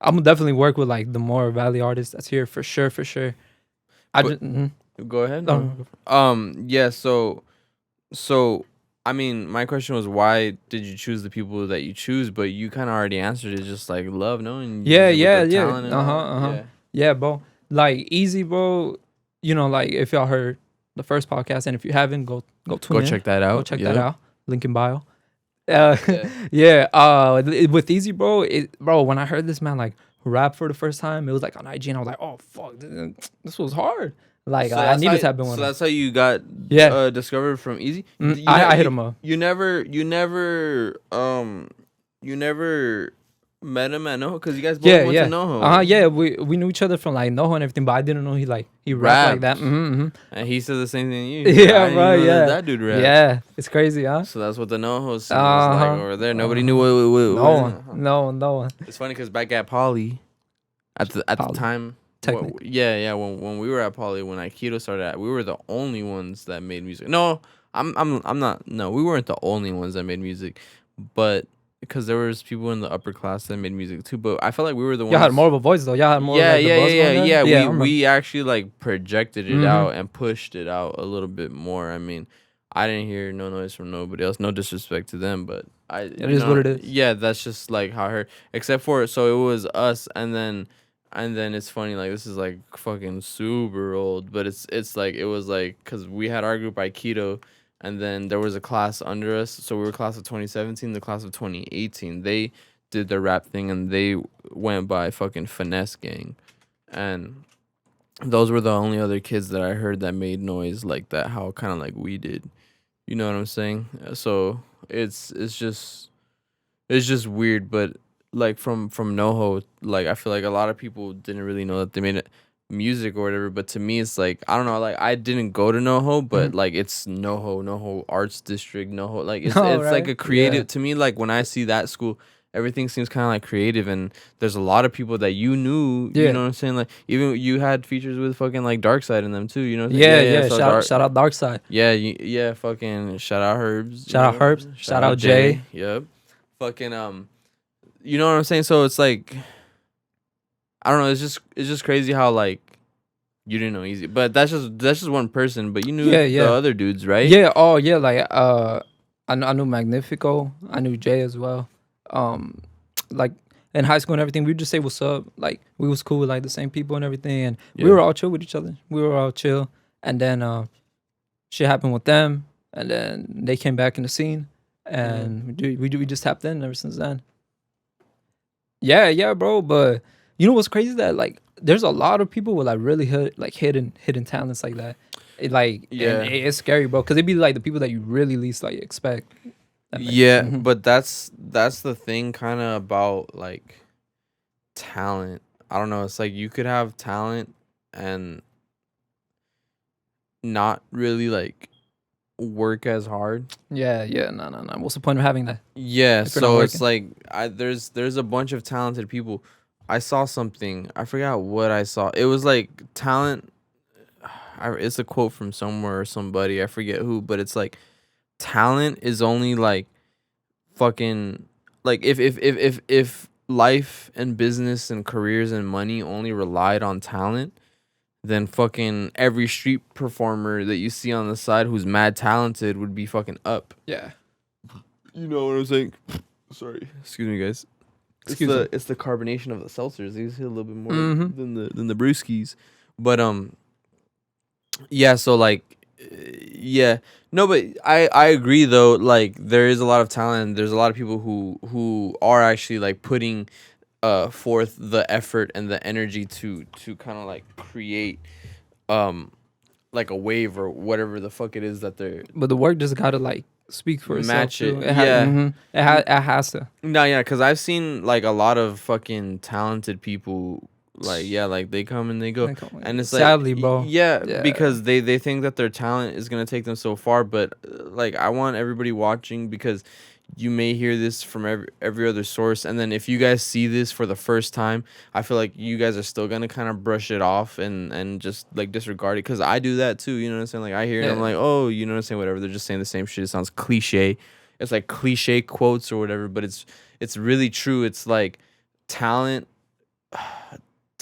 I'm gonna definitely work with like the more Valley artists that's here for sure.
Go ahead.
No.
Yeah. So I mean, my question was why did you choose the people that you choose? But you kind of already answered it, just like love, no? And
Yeah.
Yeah.
Yeah, bro. Like Easy, bro. You know, like if y'all heard the first podcast, and if you haven't, go tune in.
Check that out.
Go check that out. Link in bio. With Easy, bro. When I heard this man like rap for the first time, it was like on IG, and I was like, oh fuck, this was hard. Like
So
I needed to have been
So
one.
that's how you got discovered from Easy.
I hit him up.
You never met him at NoHo because you guys both went to NoHo.
Yeah, we knew each other from like NoHo and everything, but I didn't know he rapped like that.
And he said the same thing to you.
Yeah, right. Yeah,
that dude raps.
Yeah, it's crazy, huh?
So that's what the NoHo scene was like over there. Nobody knew what.
No one.
It's funny because back at Poly, at the time. When we were at Poly, when Aikido started, we were the only ones that made music. No, I'm not. No, we weren't the only ones that made music, but because there was people in the upper class that made music too. But I felt like we were the ones.
Y'all had more of a voice though. Y'all had more.
Yeah. We actually like projected it out and pushed it out a little bit more. I mean, I didn't hear no noise from nobody else. No disrespect to them, but it
is what it is.
Yeah, that's just like how I heard. Except for so it was us, and then it's funny, like this is like fucking super old, but it's like it was like because we had our group Aikido, and then there was a class under us, so we were class of 2017, the class of 2018. They did their rap thing, and they went by fucking Finesse Gang, and those were the only other kids that I heard that made noise like that, how kind of like we did, you know what I'm saying? So it's just weird, but. Like from NoHo, like I feel like a lot of people didn't really know that they made music or whatever. But to me, it's like I don't know. Like I didn't go to NoHo, but like it's NoHo Arts District, NoHo. Like it's right? Like a creative to me. Like when I see that school, everything seems kind of like creative, and there's a lot of people that you knew. Yeah. You know what I'm saying? Like even you had features with fucking like Darkside in them too. You know?
Yeah. So shout out Darkside.
Yeah. Fucking shout out Herbs.
Shout out Herbs. Shout out Jay.
Yep. Fucking You know what I'm saying? So it's like, I don't know. It's just crazy how like you didn't know Easy, but that's just one person. But you knew the other dudes, right?
Yeah. Oh yeah. Like I knew Magnifico. I knew Jay as well. Like in high school and everything, we would just say what's up. Like we was cool with like the same people and everything, and we were all chill with each other. We were all chill, and then shit happened with them, and then they came back in the scene, and we just tapped in ever since then. Yeah, bro. But you know what's crazy is that like there's a lot of people with like really hidden talents like that. It's scary, bro. Because it'd be like the people that you really least like expect.
But that's the thing, kind of about like talent. I don't know. It's like you could have talent and not really like work as hard.
No. What's the point of having that?
Yeah, so it's like there's a bunch of talented people. I saw something. I forgot what I saw. It was like talent. It's a quote from somewhere or somebody. I forget who, but it's like talent is only like fucking like if life and business and careers and money only relied on talent, then fucking every street performer that you see on the side who's mad talented would be fucking up.
Yeah.
You know what I'm saying? Sorry. Excuse me, guys. It's the carbonation of the seltzers. These hit a little bit more than the brewskis. But yeah, so like yeah. No, but I agree though, like there is a lot of talent. There's a lot of people who are actually like putting forth the effort and the energy to kind of like create like a wave or whatever the fuck it is that they're.
But the work just gotta like speak for itself.
Match it.
It has to.
No, yeah, because I've seen like a lot of fucking talented people. Like like they come and they go, and it's like
sadly, bro.
Yeah, because they think that their talent is gonna take them so far. But like I want everybody watching, because you may hear this from every other source, and then if you guys see this for the first time, I feel like you guys are still gonna kind of brush it off and just like disregard it, because I do that too. You know what I'm saying? Like I hear it, I'm like, oh, you know what I'm saying? Whatever. They're just saying the same shit. It sounds cliche. It's like cliche quotes or whatever, but it's really true. It's like talent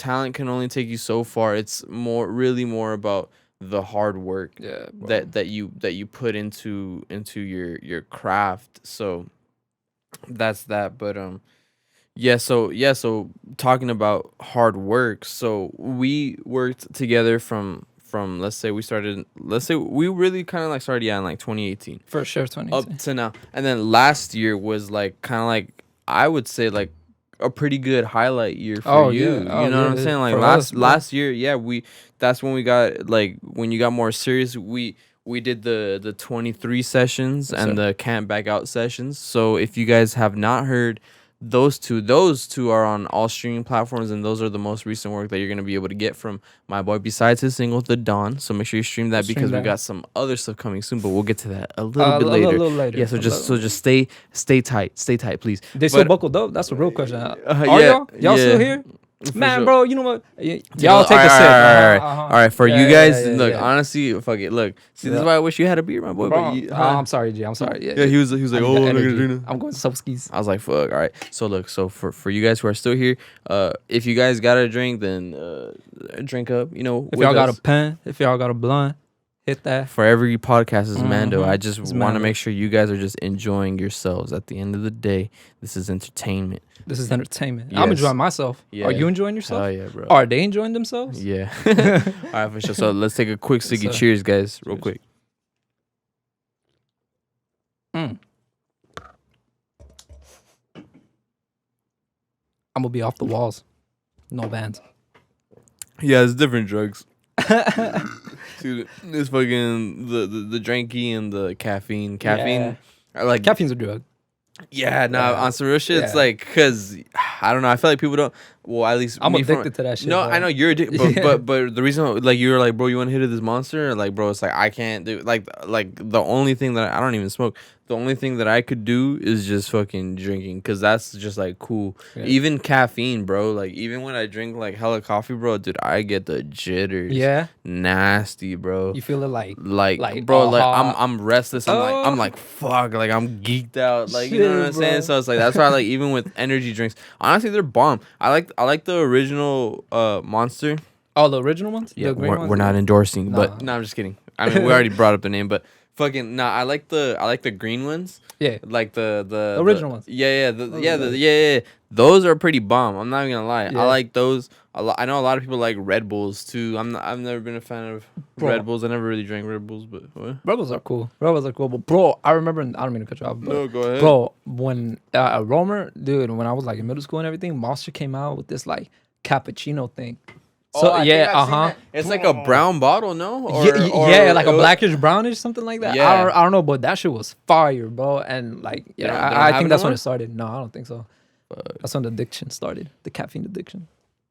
can only take you so far. It's really more about the hard work that you put into your craft. So that's that. But so talking about hard work, so we worked together from let's say we really kind of like started in like 2018
for sure, 2018
up to now, and then last year was like kind of like I would say like a pretty good highlight year for you. You know what I'm saying? Like last year, that's when we got like when you got more serious. We did the 23 sessions and the Cant back out sessions. So if you guys have not heard those two are on all streaming platforms, and those are the most recent work that you're gonna be able to get from my boy. Besides his single "The Dawn," so make sure you stream that because we got some other stuff coming soon. But we'll get to that a little bit later.
A little later.
Yeah, so just stay tight, please.
They still buckled up. That's a real question. Are y'all still here? Man, sure. Bro, you know what? Y'all take a sip.
All right. For you guys, look, honestly, fuck it. Look, see, this is why I wish you had a beer, my boy.
Bro, but I'm sorry, G. I'm sorry.
Yeah, he was like, oh, I'm gonna drink.
I'm going to Soski's.
I was like, fuck. All right. So look, for you guys who are still here, if you guys got a drink, then drink up. You know,
if y'all got a pen, if y'all got a blunt, hit that.
For every podcast is Mando. I just want to make sure you guys are just enjoying yourselves. At the end of the day, this is entertainment.
This is entertainment. Yes. I'm enjoying myself. Yeah. Are you enjoying yourself?
Oh yeah, bro.
Are they enjoying themselves?
Yeah. All right, for sure. So let's take a quick Siggy cheers, guys, real quick.
I'm gonna be off the walls. No bands.
Yeah, it's different drugs. Dude, it's fucking the drinky and the caffeine. Caffeine, like
caffeine's a drug.
Yeah, on some real shit, it's like, cause I don't know. I feel like people don't. Well, at least
I'm addicted to that shit.
No, bro. I know you're addicted, but the reason, like, you were like, bro, you want to hit of this Monster? Like, bro, it's like I can't do. Like the only thing that I don't even smoke. The only thing that I could do is just fucking drinking, cause that's just like cool. Yeah. Even caffeine, bro. Like even when I drink like hella coffee, bro, dude, I get the jitters.
Yeah,
nasty, bro.
You feel it like
bro, like I'm restless. I'm like fuck, like I'm geeked out. Like shit, you know what I'm saying? So it's like that's why like even with energy drinks, honestly, they're bomb. I like the original Monster.
Oh, the original ones?
Yeah, we're not endorsing, but no, I'm just kidding. I mean, we already brought up the name, but fucking I like the green ones.
Yeah,
like the
original ones.
Yeah. Those are pretty bomb. I'm not even gonna lie. Yeah. I like those a lot. I know a lot of people like Red Bulls too. I've never been a fan of Red Bulls. I never really drank Red Bulls, but what?
Red Bulls are cool. But bro, I remember. I don't mean to cut you off. But
no, go ahead.
Bro, when Romer, dude, when I was like in middle school and everything, Monster came out with this like cappuccino thing. So
It's like a brown bottle, no?
Or like a blackish brownish, something like that. Yeah. I don't know, but that shit was fire, bro. And like, I think that's when it started. No, I don't think so. That's when the addiction started, the caffeine addiction.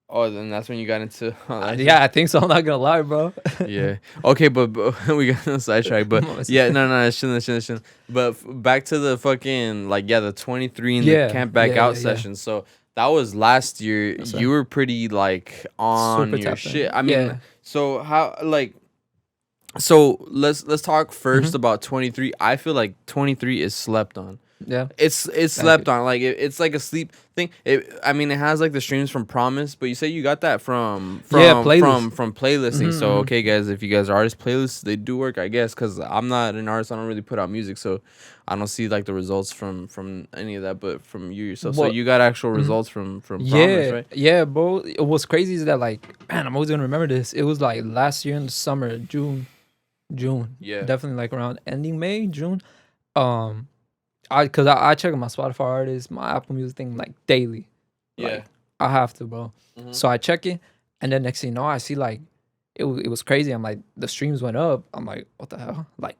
Oh, then that's when you got into.
I think so. I'm not gonna lie, bro.
Yeah. Okay, but we got on the sidetrack. But yeah, no, it shouldn't. But back to the fucking the 23 and the Camp Back Out session. So. That was last year. Yes, you were pretty like on your shit. I mean, so how like, so let's talk first about 23. I feel like 23 is slept on.
Yeah,
it's slept on. Like it's like a sleep thing. I mean, it has like the streams from Promise, but you say you got that from playlisting. So okay, guys, if you guys are artist playlists, they do work, I guess, because I'm not an artist. I don't really put out music, so I don't see like the results from any of that. But from you yourself, so you got actual results from Promise, right?
Yeah, bro. What's crazy is that like, man, I'm always gonna remember this. It was like last year in the summer, June. Yeah, definitely like around ending May, June. Cause I check my Spotify artists, my Apple Music thing like daily.
Yeah,
like, I have to, bro. So I check it, and then next thing you know, I see like it was crazy. I'm like, the streams went up. I'm like, what the hell? Like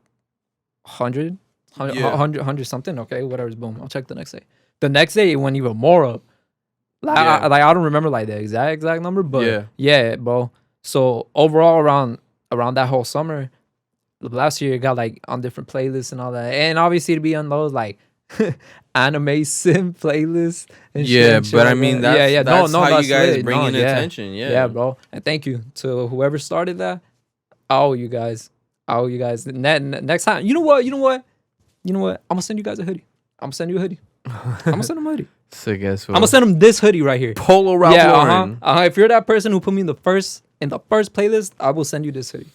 100 something. Okay, whatever's boom. I'll check the next day. The next day it went even more up. Like I don't remember like the exact number, but yeah, bro. So overall around that whole summer. Last year, it got like on different playlists and all that, and obviously to be on those like anime sim playlists. And shit,
but I mean that's how you guys
lit.
bring in attention. Yeah,
bro. And thank you to whoever started that. Oh, you guys. Next time, you know what? I'm gonna send you guys a hoodie. I'm gonna send you a hoodie. I'm gonna send them a hoodie.
Sick ass.
I'm gonna send them this hoodie right here.
Polo Ralph Lauren.
If you're that person who put me in the first playlist, I will send you this hoodie.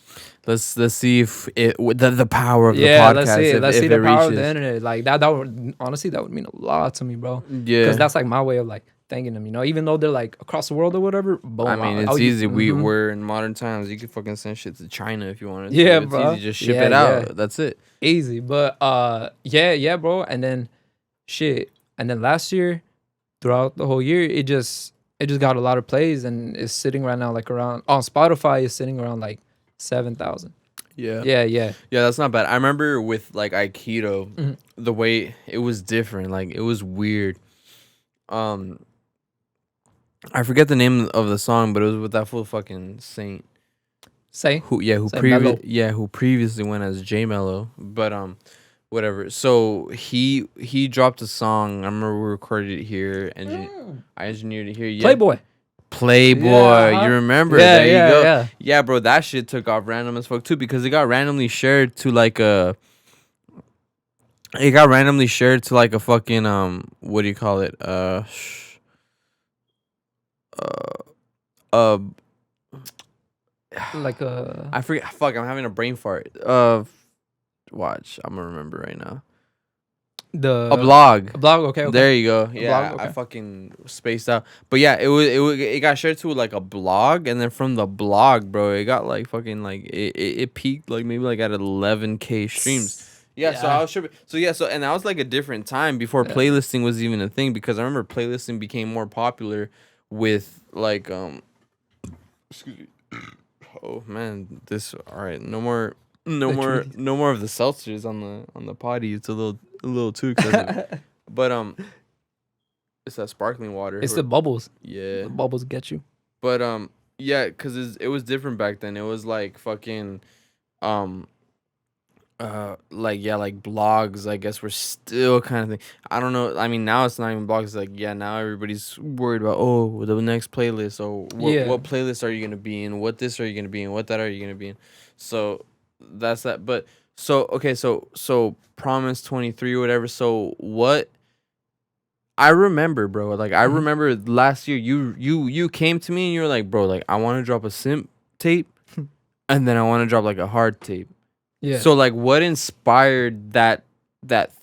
Let's see if the power of the podcast.
Let's see the power of the internet. Like that would honestly mean a lot to me, bro. Yeah, because that's like my way of like thanking them. You know, even though they're like across the world or whatever. Boom,
I mean, it's easy. We're in modern times. You can fucking send shit to China if you wanted to.
Yeah,
it's
bro.
Easy. Just ship it out. Yeah. That's it.
Easy, but bro. And then last year, throughout the whole year, it just got a lot of plays and it's sitting right now like around on Spotify. It's sitting around like 7,000. Yeah.
That's not bad. I remember with like Aikido, the way it was different. Like it was weird. um, I forget the name of the song, but it was with that full fucking Saint.
Say
Who previously went as J Mello, but whatever. So he dropped a song. I remember we recorded it here, and I engineered it here. Yeah. Playboy,
Yeah,
you remember?
Yeah,
there you go.
Yeah.
Yeah, bro, that shit took off random as fuck too because it got randomly shared to like a. It got randomly shared to like a fucking what do you call it? Uh,
Like
I forget. Fuck, I'm having a brain fart. Watch, I'm gonna remember right now. A blog.
A blog. Okay.
There you go. Yeah,
blog, okay.
I fucking spaced out. But yeah, it got shared to like a blog, and then from the blog, bro, it got like fucking like it peaked like maybe like at 11K streams. Yeah, so I was tripping. So and that was like a different time before playlisting was even a thing because I remember playlisting became more popular with like excuse me. Oh man, all right. No more of the seltzers on the potty. It's a little too excessive. But it's that sparkling water.
It's the bubbles.
Yeah,
the bubbles get you.
But yeah, cause it was different back then. It was like fucking like blogs, I guess, were still kind of thing. I don't know. I mean, now it's not even blogs. It's like, yeah, now everybody's worried about the next playlist or what playlist are you gonna be in? What this are you gonna be in? What that are you gonna be in? So that's that. But so okay, so Promise 23 or whatever. So what? I remember, bro. Like I remember last year, you came to me and you were like, bro, like I want to drop a simp tape, and then I want to drop like a hard tape.
Yeah.
So like, what inspired that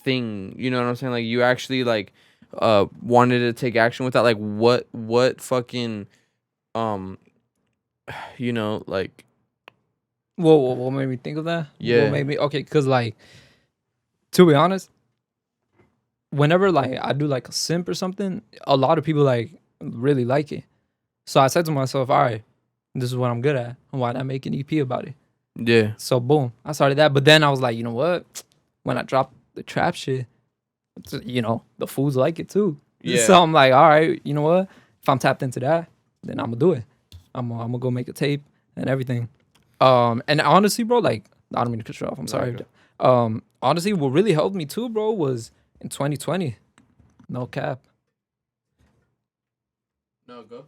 thing? You know what I'm saying? Like, you actually like wanted to take action with that. Like, what fucking you know, like.
What made me think of that?
Yeah.
What made me because like, to be honest, whenever like I do like a simp or something, a lot of people like really like it. So I said to myself, all right, this is what I'm good at. Why not make an EP about it?
Yeah.
So boom, I started that. But then I was like, you know what? When I dropped the trap shit, you know, the fools like it too.
Yeah.
So I'm like, all right, you know what? If I'm tapped into that, then I'm gonna do it. I'm gonna go make a tape and everything. And honestly, bro, like I don't mean to cut you off. I'm sorry. Okay. Honestly, what really helped me too, bro, was in 2020. No cap.
No, go.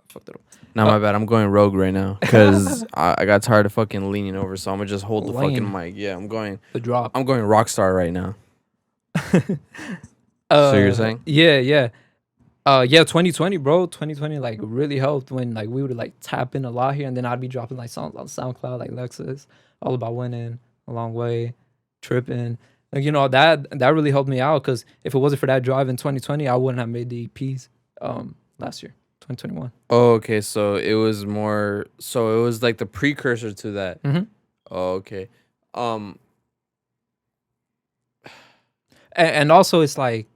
Fucked it up.
No, my bad. I'm going rogue right now because I got tired of fucking leaning over, so I'm gonna just hold the fucking mic. Yeah, I'm going.
The drop.
I'm going rock star right now. So you're saying?
Yeah. 2020, bro. 2020 like really helped when like we would like tap in a lot here, and then I'd be dropping like songs on SoundCloud, like Lexus, All About Winning, A Long Way, Tripping. Like, you know, that really helped me out because if it wasn't for that drive in 2020, I wouldn't have made the EPs last year, 2021.
Oh, okay. So it was more. So it was like the precursor to that.
Mm-hmm.
Oh, okay.
And also it's like,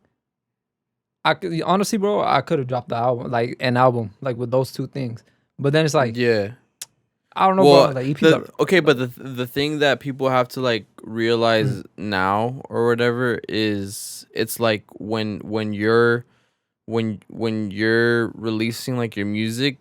honestly, bro, I could have dropped the album, like an album, like with those two things. But then it's like,
yeah,
I don't know, bro. Like EPs
okay, but the thing that people have to like realize now or whatever is it's like when you're releasing like your music,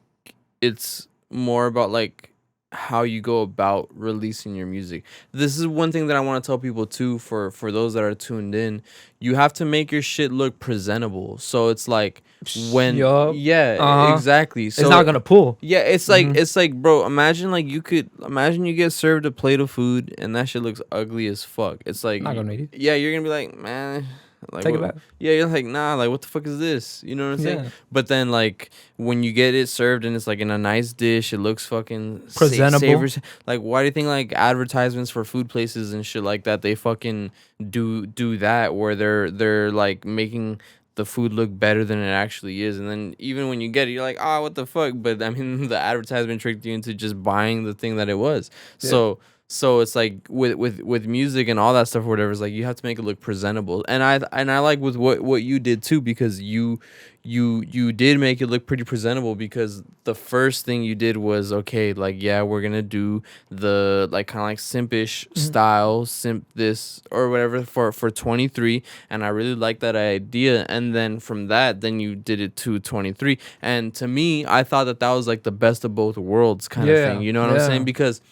it's more about like how you go about releasing your music. This is one thing that I want to tell people too, for those that are tuned in. You have to make your shit look presentable. So it's like when exactly. So
it's not gonna pull.
Yeah, it's like it's like, bro, imagine you get served a plate of food and that shit looks ugly as fuck. It's like
not gonna eat it.
Yeah, you're gonna be like, man, like,
take it back.
Yeah, you're like, nah, like what the fuck is this? You know what I'm saying?
Yeah.
But then like when you get it served and it's like in a nice dish, it looks fucking
presentable.
Like, why do you think like advertisements for food places and shit like that, they fucking do that where they're like making the food look better than it actually is, and then even when you get it, you're like, what the fuck? But I mean, the advertisement tricked you into just buying the thing that it was. Yeah. So it's like with music and all that stuff or whatever, it's like you have to make it look presentable. And I like with what you did too, because you did make it look pretty presentable, because the first thing you did was, okay, like, yeah, we're gonna do the like kind of like simpish style, simp this or whatever for 23, and I really like that idea. And then from that, then you did it to 23, and to me, I thought that was like the best of both worlds kind of thing. You know what I'm saying? Because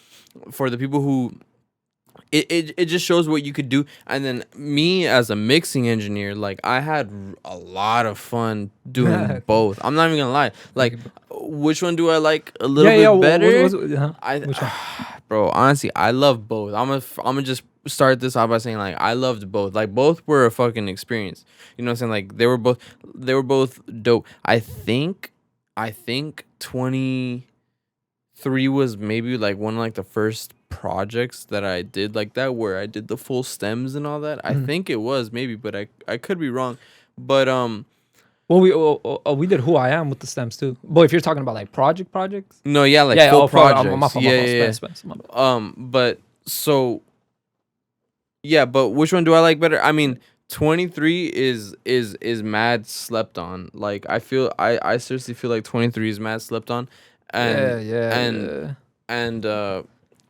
for the people who it just shows what you could do. And then me as a mixing engineer, like, I had a lot of fun doing both. I'm not even gonna lie. Like, which one do I like a little bit better?
Which one?
Bro, honestly, I love both. I'm gonna just start this off by saying, like, I loved both. Like, both were a fucking experience. You know what I'm saying? Like, they were both dope. I think 23 was maybe like one of like the first projects that I did like that, where I did the full stems and all that. I think it was maybe, but I could be wrong. But
well, we did Who I Am with the stems too. But if you're talking about like projects,
no, yeah, like full projects.
Yeah.
But so yeah, but which one do I like better? I mean, 23 is mad slept on. Like, I seriously feel like 23 is mad slept on. And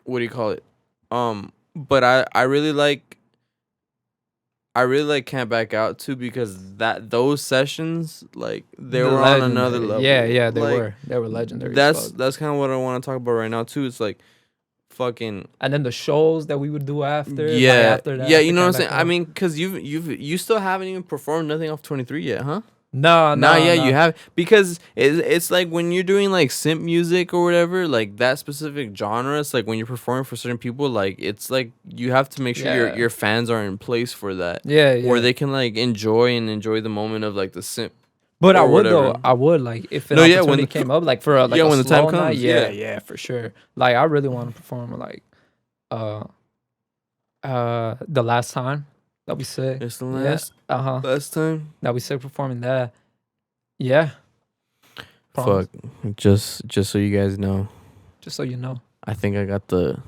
what do you call it? But I really like Can't Back Out too, because those sessions, like, they were on another level.
Yeah, they were legendary.
That's kind of what I want to talk about right now too. It's like fucking,
and then the shows that we would do after.
Yeah,
like after that,
yeah, you know what I'm saying?
Out.
I mean, because you still haven't even performed nothing off 23 yet, huh?
No.
You have, because it's like when you're doing like simp music or whatever, like that specific genre. It's like when you're performing for certain people, like, it's like you have to make sure your fans are in place for that.
Yeah.
Where they can like enjoy the moment of like the simp.
But I would like, if an opportunity came up, like for like when the time comes. Night, yeah, for sure. Like, I really want to perform like The Last Time. That'd be sick.
It's the last time.
That'd be sick performing that. Yeah.
Promise. Fuck. Just so you guys know.
Just so you know.
I think I got the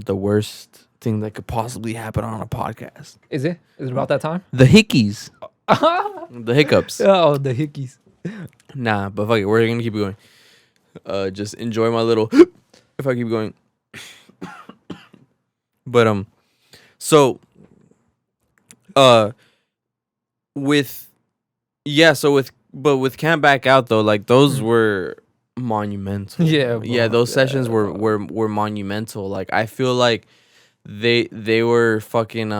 worst thing that could possibly happen on a podcast.
Is it? Is it about that time?
The hickeys. The hiccups.
Oh, the hickeys.
Nah, but fuck it. We're gonna keep it going. Just enjoy my little if I keep going. But so with Can't Back Out though, like, those were monumental. Yeah, those sessions were monumental. Like, I feel like they were fucking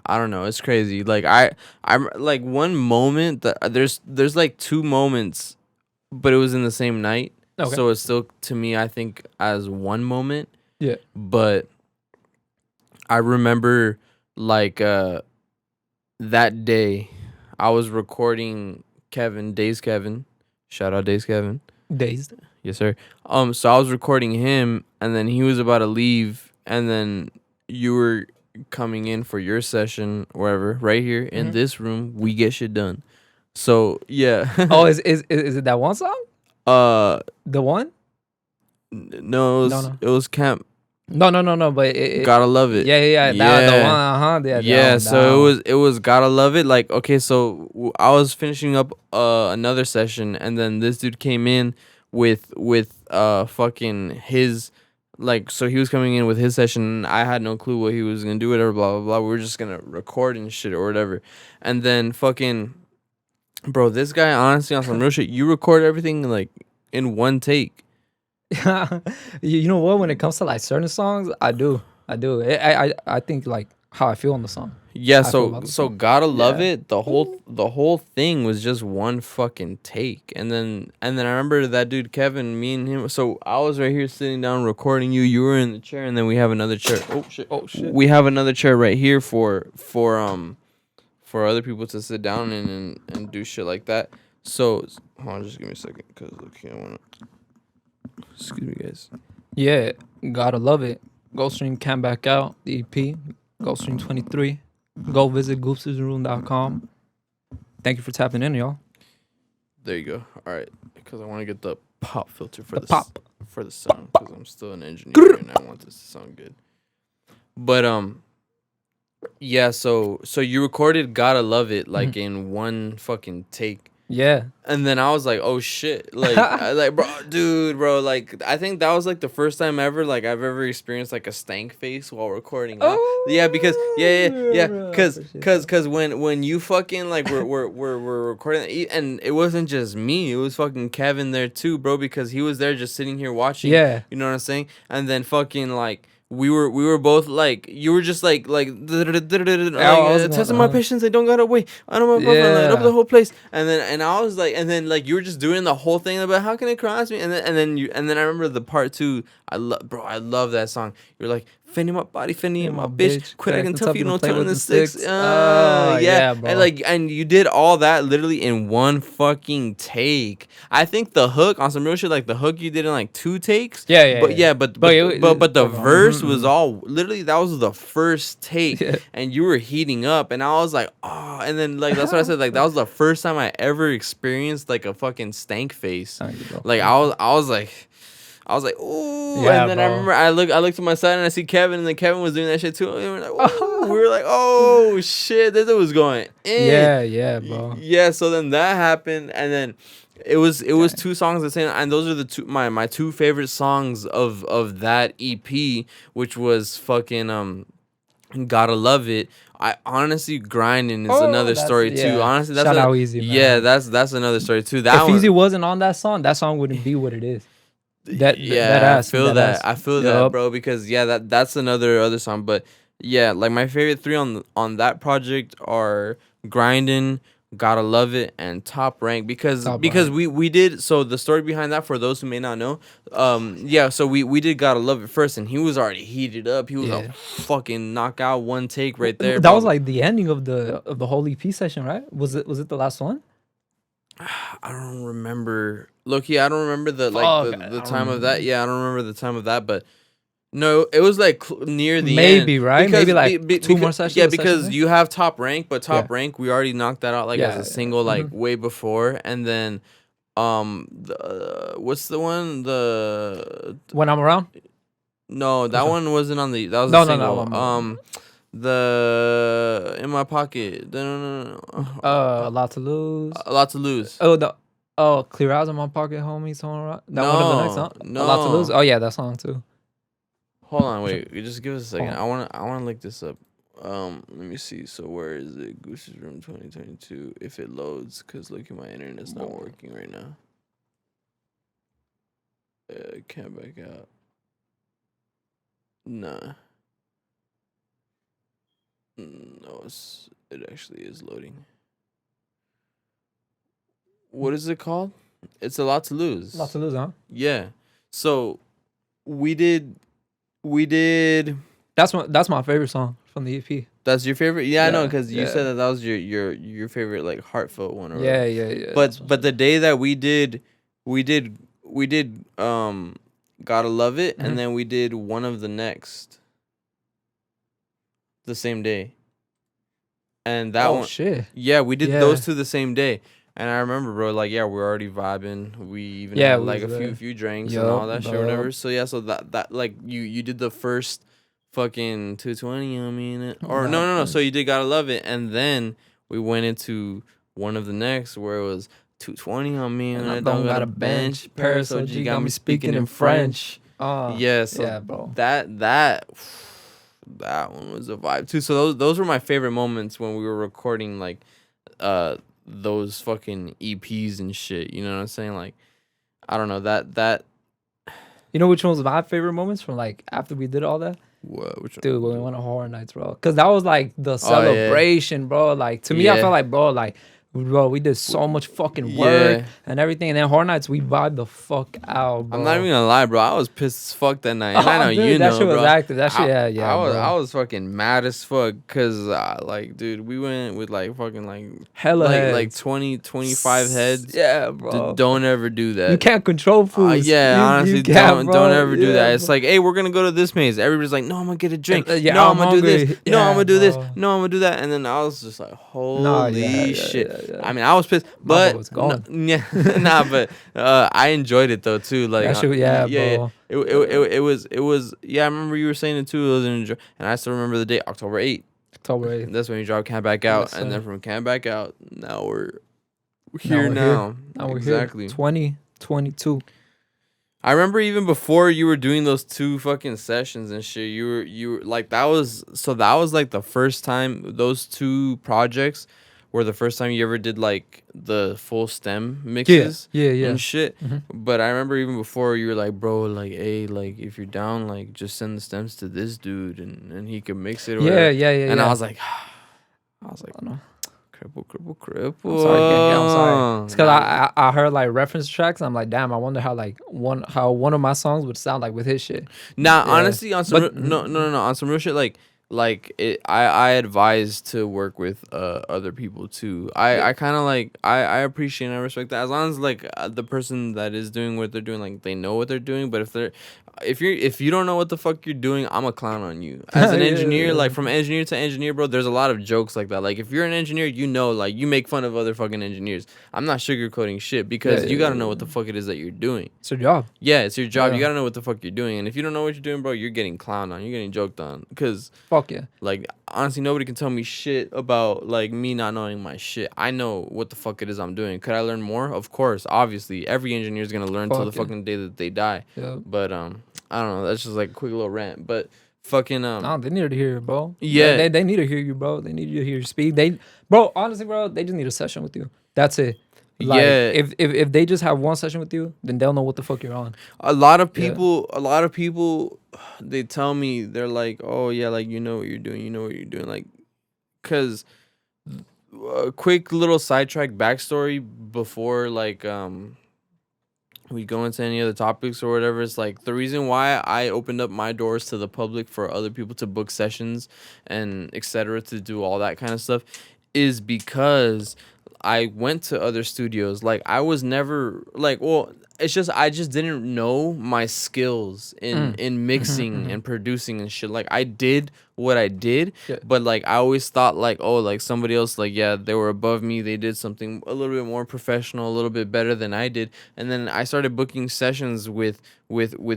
I don't know, it's crazy. Like, I'm like, one moment that there's like two moments, but it was in the same night. Okay. So it's still, to me, I think, as one moment.
Yeah.
But I remember, like, that day I was recording Days Kevin. Shout out Days Kevin.
Dazed.
Yes, sir. So I was recording him, and then he was about to leave, and then you were coming in for your session, wherever, right here in this room. We get shit done. So yeah.
Oh, is it that one song? The one?
No, it was Camp.
No. But
Gotta Love It.
Yeah. That one.
Yeah. So it was Gotta Love It. Like, okay, so I was finishing up another session, and then this dude came in with fucking his, like, so he was coming in with his session, and I had no clue what he was gonna do, whatever, blah blah blah. We were just gonna record and shit or whatever, and then fucking, bro, this guy, honestly, on some real shit, you record everything like in one take.
You know what? When it comes to like certain songs, I do. I think like how I feel on the song.
Yeah, so Gotta Love It. The whole thing was just one fucking take, and then I remember that dude Kevin, me and him. So I was right here sitting down recording you. You were in the chair, and then we have another chair. Oh shit. We have another chair right here for other people to sit down in and do shit like that. So hold on, just give me a second, cause I wanna. Excuse me, guys.
Yeah, Gotta Love It. Go stream Can't Back Out, the EP. Go stream 23. Go visit goobstersroom.com. Thank you for tapping in, y'all.
There you go. All right, because I want to get the pop filter for
the pop
for the sound, because I'm still an engineer and I want this to sound good. But yeah. So you recorded "Gotta Love It" like in one fucking take.
Yeah.
And then I was like, oh shit, like, bro, like, I think that was like the first time ever, like, I've ever experienced like a stank face while recording. Yeah, because because when you fucking like we're recording, and it wasn't just me, it was fucking Kevin there too, bro, because he was there just sitting here watching.
Yeah.
You know what I'm saying? And then fucking like. We were both like, you were just like testing my patience. I don't gotta wait. I don't want to light up the whole place. And I was like, and then like you were just doing the whole thing about how can it cross me? And then I remember the part 2. I love that song. You're like, fending my body, fending my bitch. Quit acting tough, you don't turn the sticks. Yeah, bro. And you did all that literally in one fucking take. I think the hook on some real shit, like the hook you did in like 2 takes. But the verse was all literally, that was the first take, and you were heating up, and I was like, oh, and then like that's what I said, like that was the first time I ever experienced like a fucking stank face. Like I was like, ooh, and then I remember I looked to my side and I see Kevin, and then Kevin was doing that shit too. And we were like, oh shit, this was going in.
Yeah, bro.
Yeah, so then that happened, and then it was 2 songs the same, and those are the two my 2 favorite songs of that EP, which was fucking Gotta Love It. I honestly, Grinding is another story too. Honestly, that's
shout out Easy, man.
Yeah, that's another story too.
If Easy wasn't on that song wouldn't be what it is.
I feel that, bro, because that's another song. But yeah, like my favorite 3 on that project are Grinding, Gotta Love It, and Top Rank, because we did, so the story behind that, for those who may not know, so we did Gotta Love It first, and he was already heated up. He was a fucking knockout one take right there.
That was like the ending of the whole EP session, right? Was it the last one?
I don't remember. Look, I don't remember the time of that. Yeah, I don't remember the time of that, but no, it was like near the end.
Maybe, right?
Because,
maybe like 2 more sessions.
Yeah, because you have Top Rank, but Top Rank we already knocked that out like as a single like way before, and then what's the one, the
When I'm Around?
No, that one wasn't on the. That was a single. The In My Pocket. No.
A Lot to Lose.
A Lot to Lose.
Clear Eyes in My Pocket, homie. That one of the next song.
No.
A Lot to Lose. Oh yeah, that song too.
Hold on, wait. Just give us a second. I wanna look this up. Let me see. So where is it? Goose's Room 2022. If it loads, cause look, my internet's not working right now. Can't back out. Nah. No, it actually is loading. What is it called? It's A Lot to Lose.
A Lot to Lose, huh?
Yeah. So we did.
That's my favorite song from the EP.
That's your favorite? Yeah, I know, because you said that was your favorite like heartfelt one. Or
yeah.
But the day that we did Gotta Love It, and then we did One of the Next. The same day. And that one.
Shit.
Yeah, we did those 2 the same day. And I remember, bro, like, we're already vibing. We even had like a few drinks and all that shit or whatever. So yeah, so that like you did the first fucking 220 on me in it. Or no. So you did Gotta Love It, and then we went into One of the Next, where it was 220 on me and I don't got a bench. Paris OG got me speaking in French. Yeah, so
yeah, bro.
That one was a vibe too. So those were my favorite moments when we were recording like those fucking EPs and shit. You know what I'm saying? Like, I don't know, that
You know which one was my favorite moments from like after we did all that?
What? Which one?
Dude, when we went to Horror Nights, bro. Because that was like the celebration, bro. Like to me, I felt like, bro, like Bro, we did so much fucking work and everything. And then Horror Nights, we vibed the fuck out, bro.
I'm not even gonna lie, bro. I was pissed as fuck that night. And I know dude, you know,
that shit was
bro.
active. That shit,
I was fucking mad as fuck because, like, dude, we went with, like, fucking, like,
hella heads.
Like 20, 25 heads.
Yeah, bro.
Don't ever do that.
You can't control food.
Honestly, don't ever do that. It's like, hey, we're gonna go to this maze. Everybody's like, no, I'm gonna get a drink. No, I'm gonna do this. No, I'm gonna do this. No, I'm gonna do that. And then I was just like, holy shit. I mean, I was pissed,
My
but
boy was gone.
but I enjoyed it though too. Like,
That shit, bro.
It was. Yeah, I remember you were saying it too. It was and I still remember the date, October 8th.
October 8th.
That's when you dropped Cant Back Out,
Yes,
and then
sir.
from Cant Back Out, now we're here now.
Now we're
Exactly.
here. 2022.
I remember even before you were doing those 2 fucking sessions and shit, you were like that was like the first time those 2 projects were the first time you ever did like the full stem mixes
Yeah.
and shit.
Mm-hmm.
But I remember even before you were like, bro, like, hey, like if you're down, like just send the stems to this dude and he can mix it or whatever.
Yeah.
And I was like,
I know.
cripple.
I'm sorry, I'm sorry. It's because I heard like reference tracks. And I'm like, damn, I wonder how one of my songs would sound like with his shit.
Nah, honestly, on some no, on some real shit, I advise to work with other people too. I kind of like I appreciate and I respect that as long as like the person that is doing what they're doing, like they know what they're doing. But if you don't know what the fuck you're doing, I'm a clown on you as an engineer. Like from engineer to engineer, bro, there's a lot of jokes like that. Like if you're an engineer, you know, like you make fun of other fucking engineers. I'm not sugarcoating shit because you gotta know what the fuck it is that you're doing.
It's your job.
Yeah, it's your job. You gotta know what the fuck you're doing. And if you don't know what you're doing, bro, you're getting clowned on. You're getting joked on. Cause
fuck yeah.
Like honestly, nobody can tell me shit about like me not knowing my shit. I know what the fuck it is I'm doing. Could I learn more? Of course, obviously. Every engineer is gonna learn till the fucking day that they die. Yeah. But I don't know. That's just like a quick little rant. But fucking
no, they need to hear it, bro.
Yeah,
they need to hear you, bro. They need you to hear your speed. Bro, honestly, bro, they just need a session with you. That's it. Like, yeah. If they just have one session with you, then they'll know what the fuck you're on.
A lot of people, they tell me they're like, oh yeah, like you know what you're doing, like, cause a quick little sidetrack backstory before like we go into any other topics or whatever. It's like the reason why I opened up my doors to the public for other people to book sessions and etc. to do all that kind of stuff is because I went to other studios. Like I was never like, well, it's just I just didn't know my skills in mixing and producing and shit. Like I did what I did, but like I always thought like, oh, like somebody else, like yeah, they were above me, they did something a little bit more professional, a little bit better than I did. And then I started booking sessions with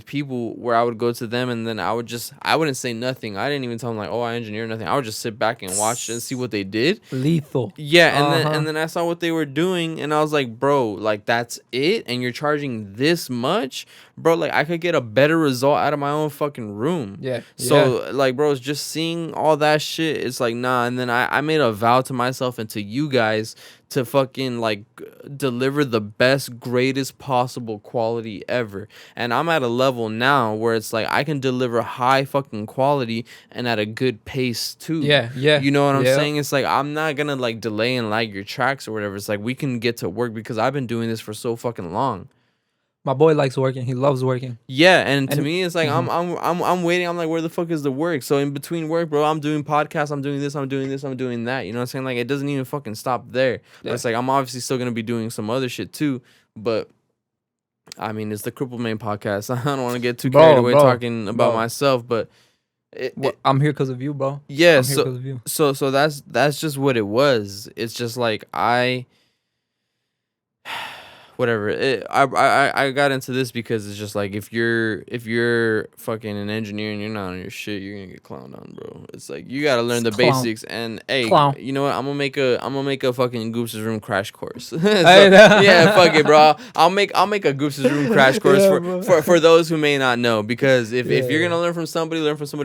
people where I would go to them and then I wouldn't say nothing. I didn't even tell them like, oh, I engineer nothing. I would just sit back and watch and see what they did.
Lethal.
Yeah, and then I saw what they were doing and I was like, bro, like that's it and you're charging this much? Bro, like I could get a better result out of my own fucking room.
Yeah.
So like, bro, it's just seeing all that shit. It's like, nah. And then I made a vow to myself and to you guys to fucking like deliver the best, greatest possible quality ever. And I'm at a level now where it's like I can deliver high fucking quality and at a good pace too.
Yeah.
You know what I'm saying? It's like I'm not gonna like delay and lag your tracks or whatever. It's like we can get to work because I've been doing this for so fucking long.
My boy likes working. He loves working.
Yeah, and to me, it's like I'm waiting. I'm like, where the fuck is the work? So in between work, bro, I'm doing podcasts. I'm doing this. I'm doing this. I'm doing that. You know what I'm saying? Like it doesn't even fucking stop there. But it's like I'm obviously still gonna be doing some other shit too. But I mean, it's the Crippled Mane podcast. I don't want to get too carried away talking about myself, but
I'm here because of you, bro.
Yeah. So that's just what it was. It's just like whatever. I got into this because it's just like if you're fucking an engineer and you're not on your shit, you're gonna get clowned on, bro. It's like you gotta learn the basics. And hey, you know what? I'm gonna make a fucking Goobster's Room crash course. Yeah, fuck it, bro. I'll make a Goobster's Room crash course for those who may not know. Because if you're gonna learn from somebody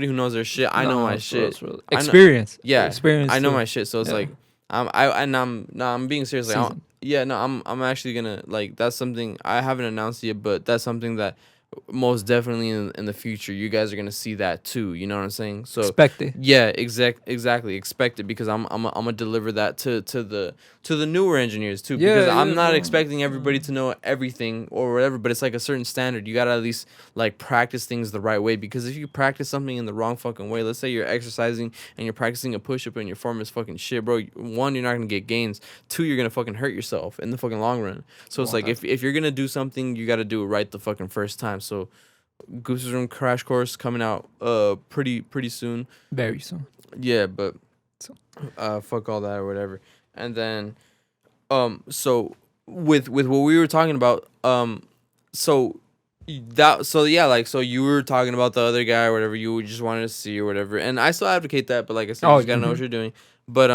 who knows their shit. I know my shit.
Experience.
Experience. I know my shit. So it's like I'm being serious. Like, I'm actually gonna like that's something I haven't announced yet, but that's something that most definitely in the future you guys are gonna see that too. You know what I'm saying? So
expect it.
Yeah, exactly. Expect it because I'm gonna deliver that to the newer engineers too. Because I'm not expecting everybody to know everything or whatever, but it's like a certain standard. You gotta at least like practice things the right way. Because if you practice something in the wrong fucking way, let's say you're exercising and you're practicing a push up and your form is fucking shit, bro. One, you're not gonna get gains. Two, you're gonna fucking hurt yourself in the fucking long run. So it's like if you're gonna do something, you gotta do it right the fucking first time. So Goobster's Room crash course coming out pretty soon.
Very soon.
Yeah, but fuck all that or whatever. And then So with what we were talking about, so yeah, like, so you were talking about the other guy or whatever, you just wanted to see or whatever, and I still advocate that, but like I said, you
Oh,
just gotta know what you're doing. But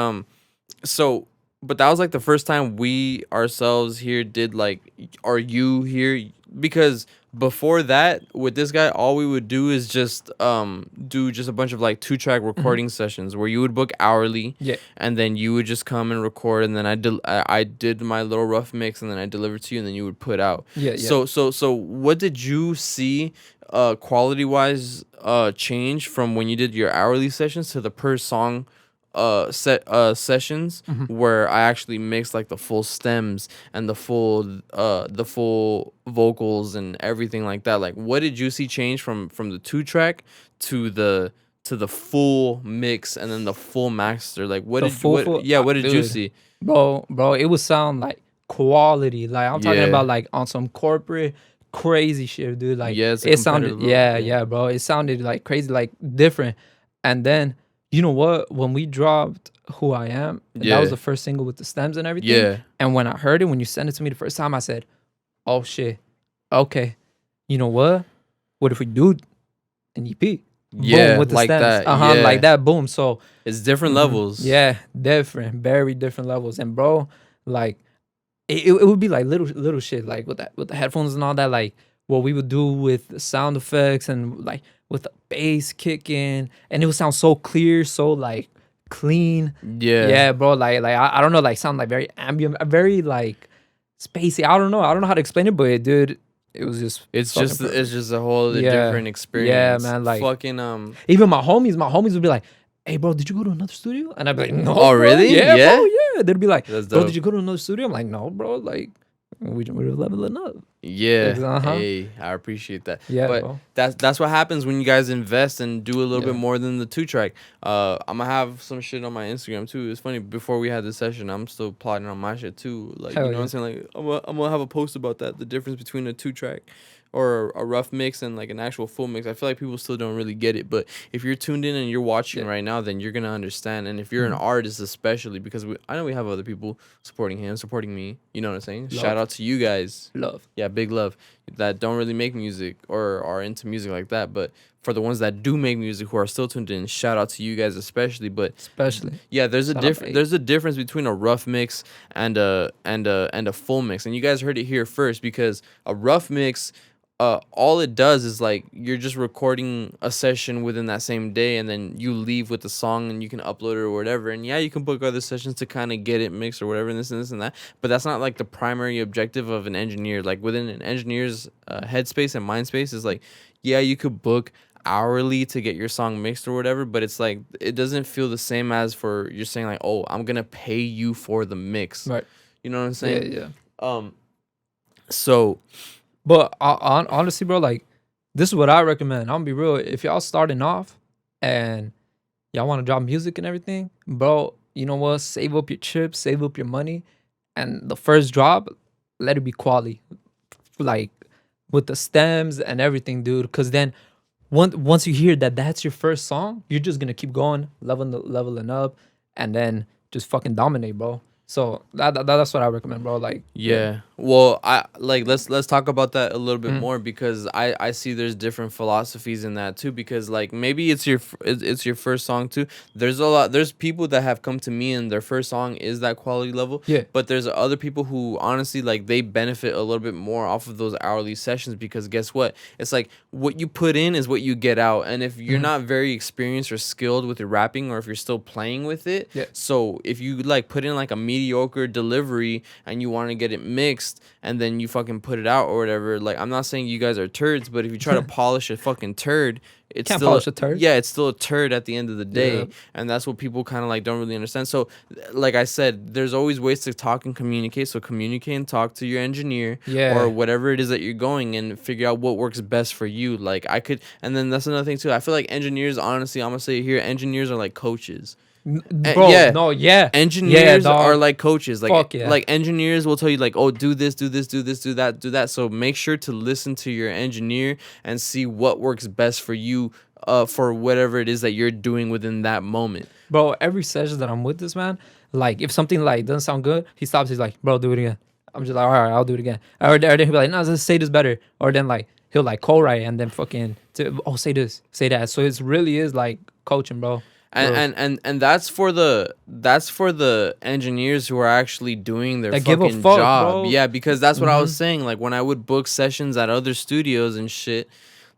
so but that was like the first time we ourselves here did, like, are you here, because before that with this guy all we would do is just do just a bunch of like 2-track recording sessions where you would book hourly,
Yeah.
and then you would just come and record, and then I did my little rough mix, and then I delivered to you, and then you would put out.
Yeah.
So what did you see quality wise change from when you did your hourly sessions to the per song sessions, where I actually mixed like the full stems and the full vocals and everything like that? Like, what did you see change from the 2-track to the full mix and then the full master? Like, what did you see?
Bro, it would sound like quality. Like, I'm talking about like on some corporate crazy shit, dude. Like,
Yeah, it's a
it sounded,
competitive level,
yeah, bro. It sounded like crazy, like different. And then, you know what? When we dropped Who I Am, that was the first single with the stems and everything.
Yeah.
And when I heard it, when you sent it to me the first time, I said, oh shit, okay. You know what? What if we do an EP?
Yeah,
Boom, with the
like
stems.
that.
Yeah.
Yeah.
Like that. Boom. So
It's different levels.
yeah, different, very different levels. And bro, like it would be like little shit, like with the headphones and all that, like what we would do with the sound effects and like with the bass kicking, and it would sound so clear, so like clean. Yeah, bro. Like I don't know, like sound like very ambient, very like spacey. I don't know how to explain it, but dude, it was just
It's
fucking
just
perfect.
it's just a whole other
Yeah.
different experience.
Yeah, man, like-
fucking
Even my homies would be like, hey bro, did you go to another studio? And I'd be like, no.
Oh,
bro.
really?
Yeah,
Yeah?
bro, yeah. They'd be like,
That's
bro,
dope.
did you go to another studio? I'm like, no, bro. Like, we're leveling up.
Yeah.
Uh-huh.
Hey, I appreciate that.
Yeah,
But
bro.
that's what happens when you guys invest and do a little bit
Yeah.
more than the 2-track. I'm gonna have some shit on my Instagram too. It's funny, before we had this session, I'm still plotting on my shit too. Like,
Hell
you know
yeah.
what I'm saying? Like, I'm gonna have a post about that, the difference between a 2-track or a rough mix and like an actual full mix. I feel like people still don't really get it, but if you're tuned in and you're watching right now, then you're gonna understand. And if you're an artist, especially, because I know we have other people supporting him, supporting me, you know what I'm saying?
Love.
Shout out to you guys.
Love.
Yeah, big love, that don't really make music or are into music like that. But for the ones that do make music who are still tuned in, shout out to you guys especially. But
Especially.
yeah, there's a
Shout out,
difference.
mate.
There's a difference between a rough mix and a full mix, and you guys heard it here first, because a rough mix, all it does is like you're just recording a session within that same day, and then you leave with the song and you can upload it or whatever. And yeah, you can book other sessions to kind of get it mixed or whatever, and this and this and that. But that's not like the primary objective of an engineer. Like, within an engineer's headspace and mind space is like, yeah, you could book hourly to get your song mixed or whatever, but it's like it doesn't feel the same as for you're saying like, oh, I'm gonna pay you for the mix.
Right.
You know what I'm saying?
Yeah.
So
But honestly, bro, like, this is what I recommend. I'm gonna be real. If y'all starting off and y'all want to drop music and everything, bro, you know what? Save up your chips, save up your money, and the first drop, let it be quality, like with the stems and everything, dude. Because then, once you hear that that's your first song, you're just gonna keep going, leveling up, and then just fucking dominate, bro. So that's what I recommend, bro. Like,
yeah. Well, I like let's talk about that a little bit more, because I see there's different philosophies in that too, because like maybe it's your first song too. There's people that have come to me and their first song is that quality level.
Yeah.
But there's other people who honestly, like, they benefit a little bit more off of those hourly sessions, because guess what? It's like what you put in is what you get out. And if you're not very experienced or skilled with your rapping, or if you're still playing with it,
Yeah.
so if you like put in like a mediocre delivery and you want to get it mixed and then you fucking put it out or whatever, like, I'm not saying you guys are turds, but if you try to polish a fucking turd, it's
Can't
still
polish a turd.
Yeah, it's still a turd at the end of the day.
Yeah.
And that's what people kind of like don't really understand. So like I said, there's always ways to talk and communicate. So communicate and talk to your engineer,
Yeah.
or whatever it is that you're going, and figure out what works best for you. Like, and then that's another thing too. I feel like engineers, honestly, I'm gonna say it here, engineers are like coaches.
Bro,
yeah.
no, yeah.
Engineers
dog.
are like coaches. Like,
Fuck yeah.
like engineers will tell you like, oh, do this, do this, do this, do that, do that. So make sure to listen to your engineer and see what works best for you for whatever it is that you're doing within that moment.
Bro, every session that I'm with this man, like if something like doesn't sound good, he stops. He's like, bro, do it again. I'm just like, all right, I'll do it again. Or then he'll be like, no, let's say this better. Or then like he'll like co-write and then fucking say this, say that. So it really is like coaching, bro.
And that's for the engineers who are actually doing their
That
fucking
give a fuck,
job.
bro.
Yeah, because that's what I was saying. Like when I would book sessions at other studios and shit,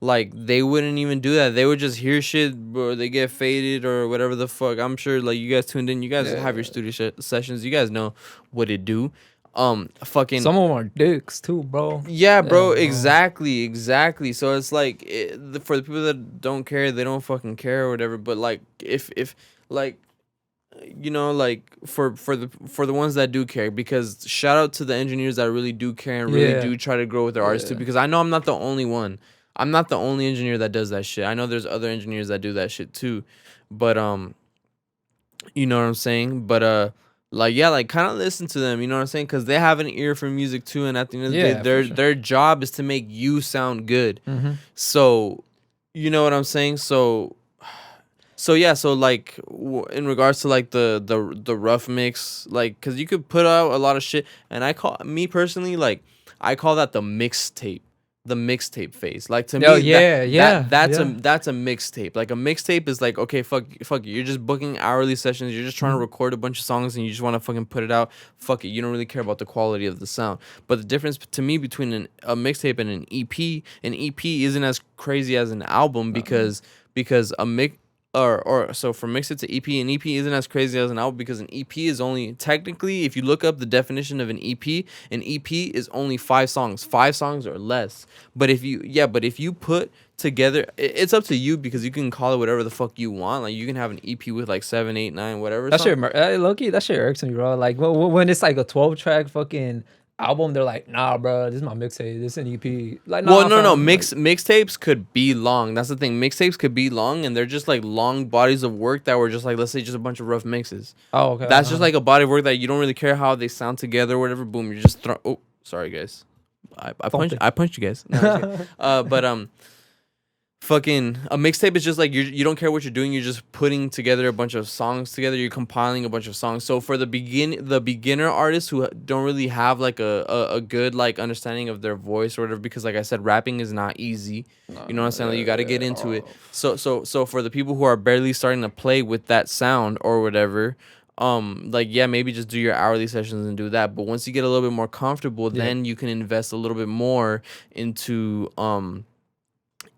like they wouldn't even do that. They would just hear shit, or they get faded or whatever the fuck. I'm sure like you guys tuned in. You guys have your studio sessions. You guys know what it do. Fucking
some of them are dicks too, bro.
Yeah, bro. Exactly. So it's like for the people that don't care, they don't fucking care or whatever. But like if like, you know, like for the ones that do care, because shout out to the engineers that really do care and really do try to grow with their artists too. Because I know I'm not the only one. I'm not the only engineer that does that shit. I know there's other engineers that do that shit too. But you know what I'm saying? But like, yeah, like kind of listen to them, you know what I'm saying? Because they have an ear for music too, and at the end of the day, their job is to make you sound good. So, you know what I'm saying? So yeah, so like in regards to like the rough mix, like, because you could put out a lot of shit, and I call that the mixtape. The mixtape phase, like to me, that's a mixtape. Like a mixtape is like, okay, fuck it, you're just booking hourly sessions, you're just trying to record a bunch of songs and you just want to fucking put it out. Fuck it, you don't really care about the quality of the sound. But the difference to me between a mixtape and an EP isn't as crazy as an album, because a mix so from mixtape to EP, an EP isn't as crazy as an album, because an EP is only, technically, if you look up the definition of an EP is only 5 songs or less. But if you put together, it's up to you, because you can call it whatever the fuck you want. Like you can have an EP with like 7, 8, 9, whatever.
That shit, low-key, that shit irks me, bro. Like when it's like a 12-track fucking album, they're like, nah, bro, this is my mixtape, this is an EP. Like, nah,
well, no, mixtapes could be long. That's the thing. Mixtapes could be long, and they're just like long bodies of work that were just like, let's say, just a bunch of rough mixes.
Oh, okay.
That's just like a body of work that you don't really care how they sound together or whatever. Boom, you're just throw. Oh, sorry, guys. I punched you guys. No, fucking a mixtape is just like you don't care what you're doing, you're just putting together a bunch of songs together, you're compiling a bunch of songs. So for the beginner artists who don't really have like a good like understanding of their voice or whatever, because like I said, rapping is not easy, you know what I'm saying? Like, you got to get into it. So for the people who are barely starting to play with that sound or whatever, like, yeah, maybe just do your hourly sessions and do that. But once you get a little bit more comfortable, then you can invest a little bit more into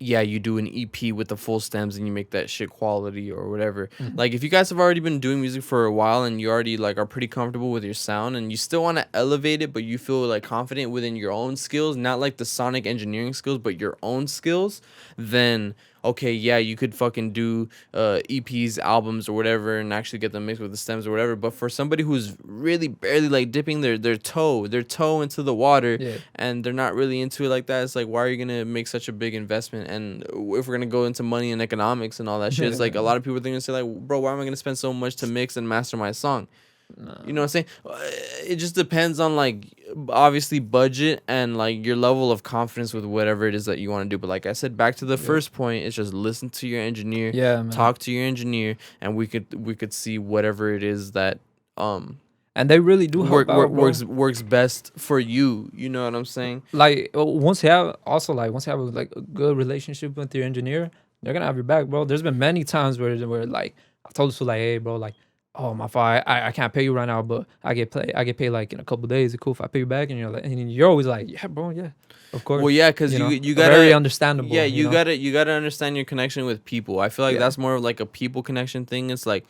you do an EP with the full stems and you make that shit quality or whatever. Like, if you guys have already been doing music for a while and you already like are pretty comfortable with your sound and you still want to elevate it, but you feel like confident within your own skills, not like the sonic engineering skills, but your own skills, then okay, yeah, you could fucking do EPs, albums or whatever, and actually get them mixed with the stems or whatever. But for somebody who's really barely like dipping their toe into the water, and they're not really into it like that, it's like, why are you gonna make such a big investment? And if we're gonna go into money and economics and all that shit, it's like a lot of people are gonna say like, bro, why am I gonna spend so much to mix and master my song? No. You know what I'm saying? It just depends on like obviously budget and like your level of confidence with whatever it is that you want to do. But like I said, back to the first point, it's just listen to your engineer, talk to your engineer, and we could see whatever it is that
and they really do help out,
works best for you. You know what I'm saying?
Like once you have like a good relationship with your engineer, they're gonna have your back, bro. There's been many times where like I told you like, hey, bro, like, oh my fault, I can't pay you right now, but I get paid like in a couple of days. It's cool if I pay you back, and you're always like, yeah, bro, yeah, of course.
Well, yeah, because you gotta
very understandable.
Yeah, you gotta understand your connection with people. I feel like that's more of like a people connection thing. It's like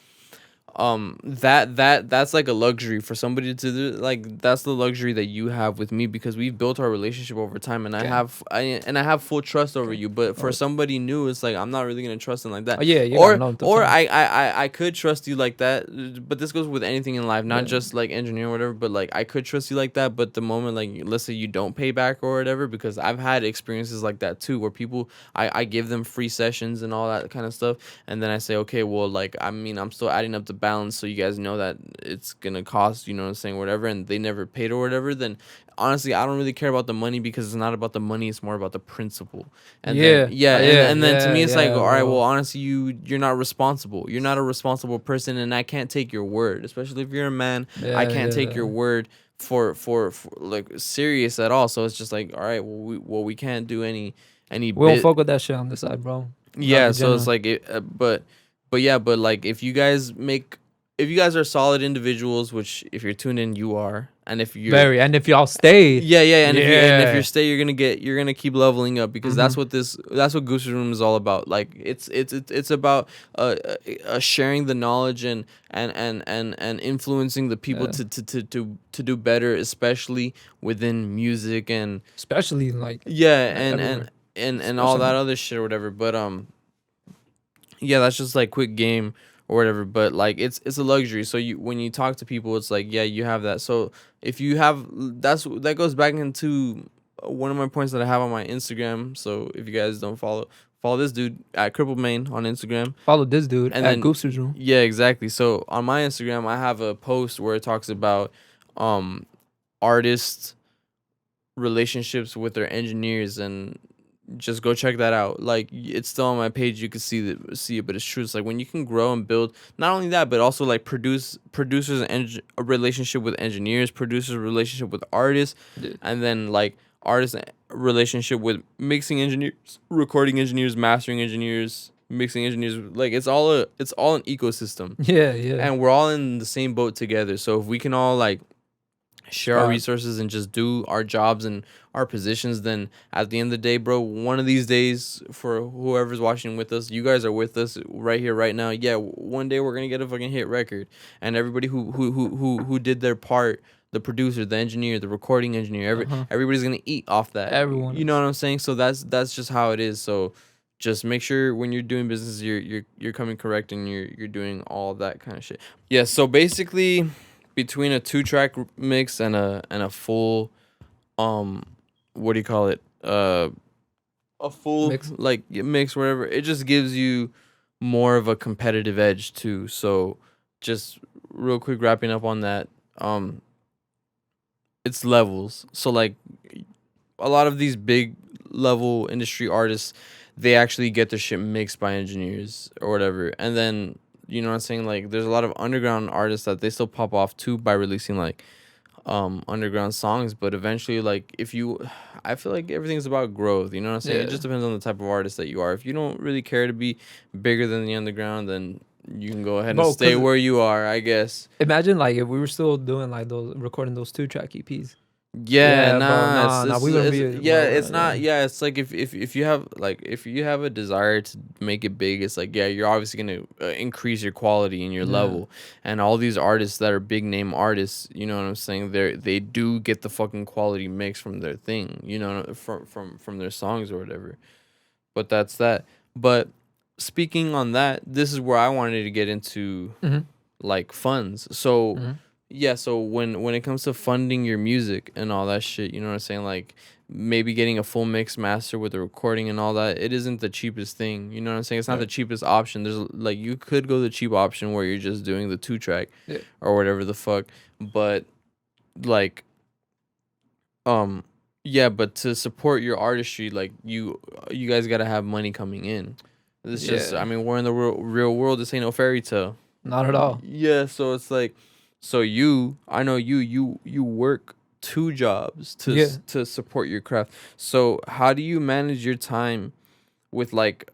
that's like a luxury for somebody to do. Like, that's the luxury that you have with me, because we've built our relationship over time, and I have full trust over you. But for somebody new, it's like, I'm not really gonna trust them like that. I could trust you like that, but this goes with anything in life, not just like engineering or whatever. But like, I could trust you like that, but the moment, like, let's say you don't pay back or whatever, because I've had experiences like that too, where people, I give them free sessions and all that kind of stuff, and then I say, okay, well, like, I mean, I'm still adding up the balance, so you guys know that it's gonna cost, you know what I'm saying, whatever, and they never paid or whatever, then honestly, I don't really care about the money, because it's not about the money, it's more about the principle. And then and then to me it's like, all right, well, honestly, you're not responsible. You're not a responsible person, and I can't take your word, especially if you're a man. I can't take your word for like serious at all. So it's just like, all right, well we can't do any
we don't fuck with that shit on this side, bro.
Yeah, so it's like but like if you guys are solid individuals, which if you're tuned in, you are, and if you're
and if y'all stay,
and if you stay, you're gonna keep leveling up, because that's what Goobster Room is all about. Like it's about sharing the knowledge and influencing the people to do better, especially within music, and
especially like
and all that other shit or whatever. But that's just like quick game or whatever. But like it's a luxury. So when you talk to people, it's like, yeah, you have that. So if you have that goes back into one of my points that I have on my Instagram. So if you guys don't follow this dude at Crippled Mane on Instagram.
Follow this dude and at Goobster's Room.
Yeah, exactly. So on my Instagram, I have a post where it talks about artists' relationships with their engineers, and just go check that out. Like, it's still on my page, you can see it, but it's true. It's like when you can grow and build, not only that, but also like producers and a relationship with engineers, producers relationship with artists, and then like artists relationship with mixing engineers, recording engineers, mastering engineers, mixing engineers. Like it's all an ecosystem.
Yeah.
And we're all in the same boat together. So if we can all like share our resources and just do our jobs and our positions, then at the end of the day, bro, one of these days, for whoever's watching with us, you guys are with us right here, right now. Yeah, one day we're gonna get a fucking hit record, and everybody who did their part, the producer, the engineer, the recording engineer, everybody's gonna eat off that.
Everyone,
you know what I'm saying? So that's just how it is. So just make sure when you're doing business, you're coming correct, and you're doing all that kind of shit. Yeah. So basically, between a 2-track mix and a full, what do you call it? A full mix, whatever. It just gives you more of a competitive edge too. So just real quick, wrapping up on that. It's levels. So like a lot of these big level industry artists, they actually get their shit mixed by engineers or whatever, and then, you know what I'm saying? Like, there's a lot of underground artists that they still pop off too by releasing like underground songs. But eventually, like, I feel like everything's about growth. You know what I'm saying? It just depends on the type of artist that you are. If you don't really care to be bigger than the underground, then you can go ahead and stay where you are, I guess.
Imagine like if we were still doing like recording those 2-track EPs.
It's like if you have a desire to make it big, it's like, you're obviously gonna increase your quality and your level. And all these artists that are big name artists, you know what I'm saying, they do get the fucking quality mix from their thing, you know, from their songs or whatever. But that's that. But speaking on that, this is where I wanted to get into like funds. So yeah, so when it comes to funding your music and all that shit, you know what I'm saying? Like, maybe getting a full mix master with the recording and all that, it isn't the cheapest thing. You know what I'm saying? It's not the cheapest option. There's like, you could go the cheap option where you're just doing the 2-track or whatever the fuck. But like, but to support your artistry, like you guys gotta have money coming in. It's just, I mean, we're in the real world. This ain't no fairy tale.
Not at all.
Yeah, so it's like, so I know you work 2 jobs to support your craft. So how do you manage your time with like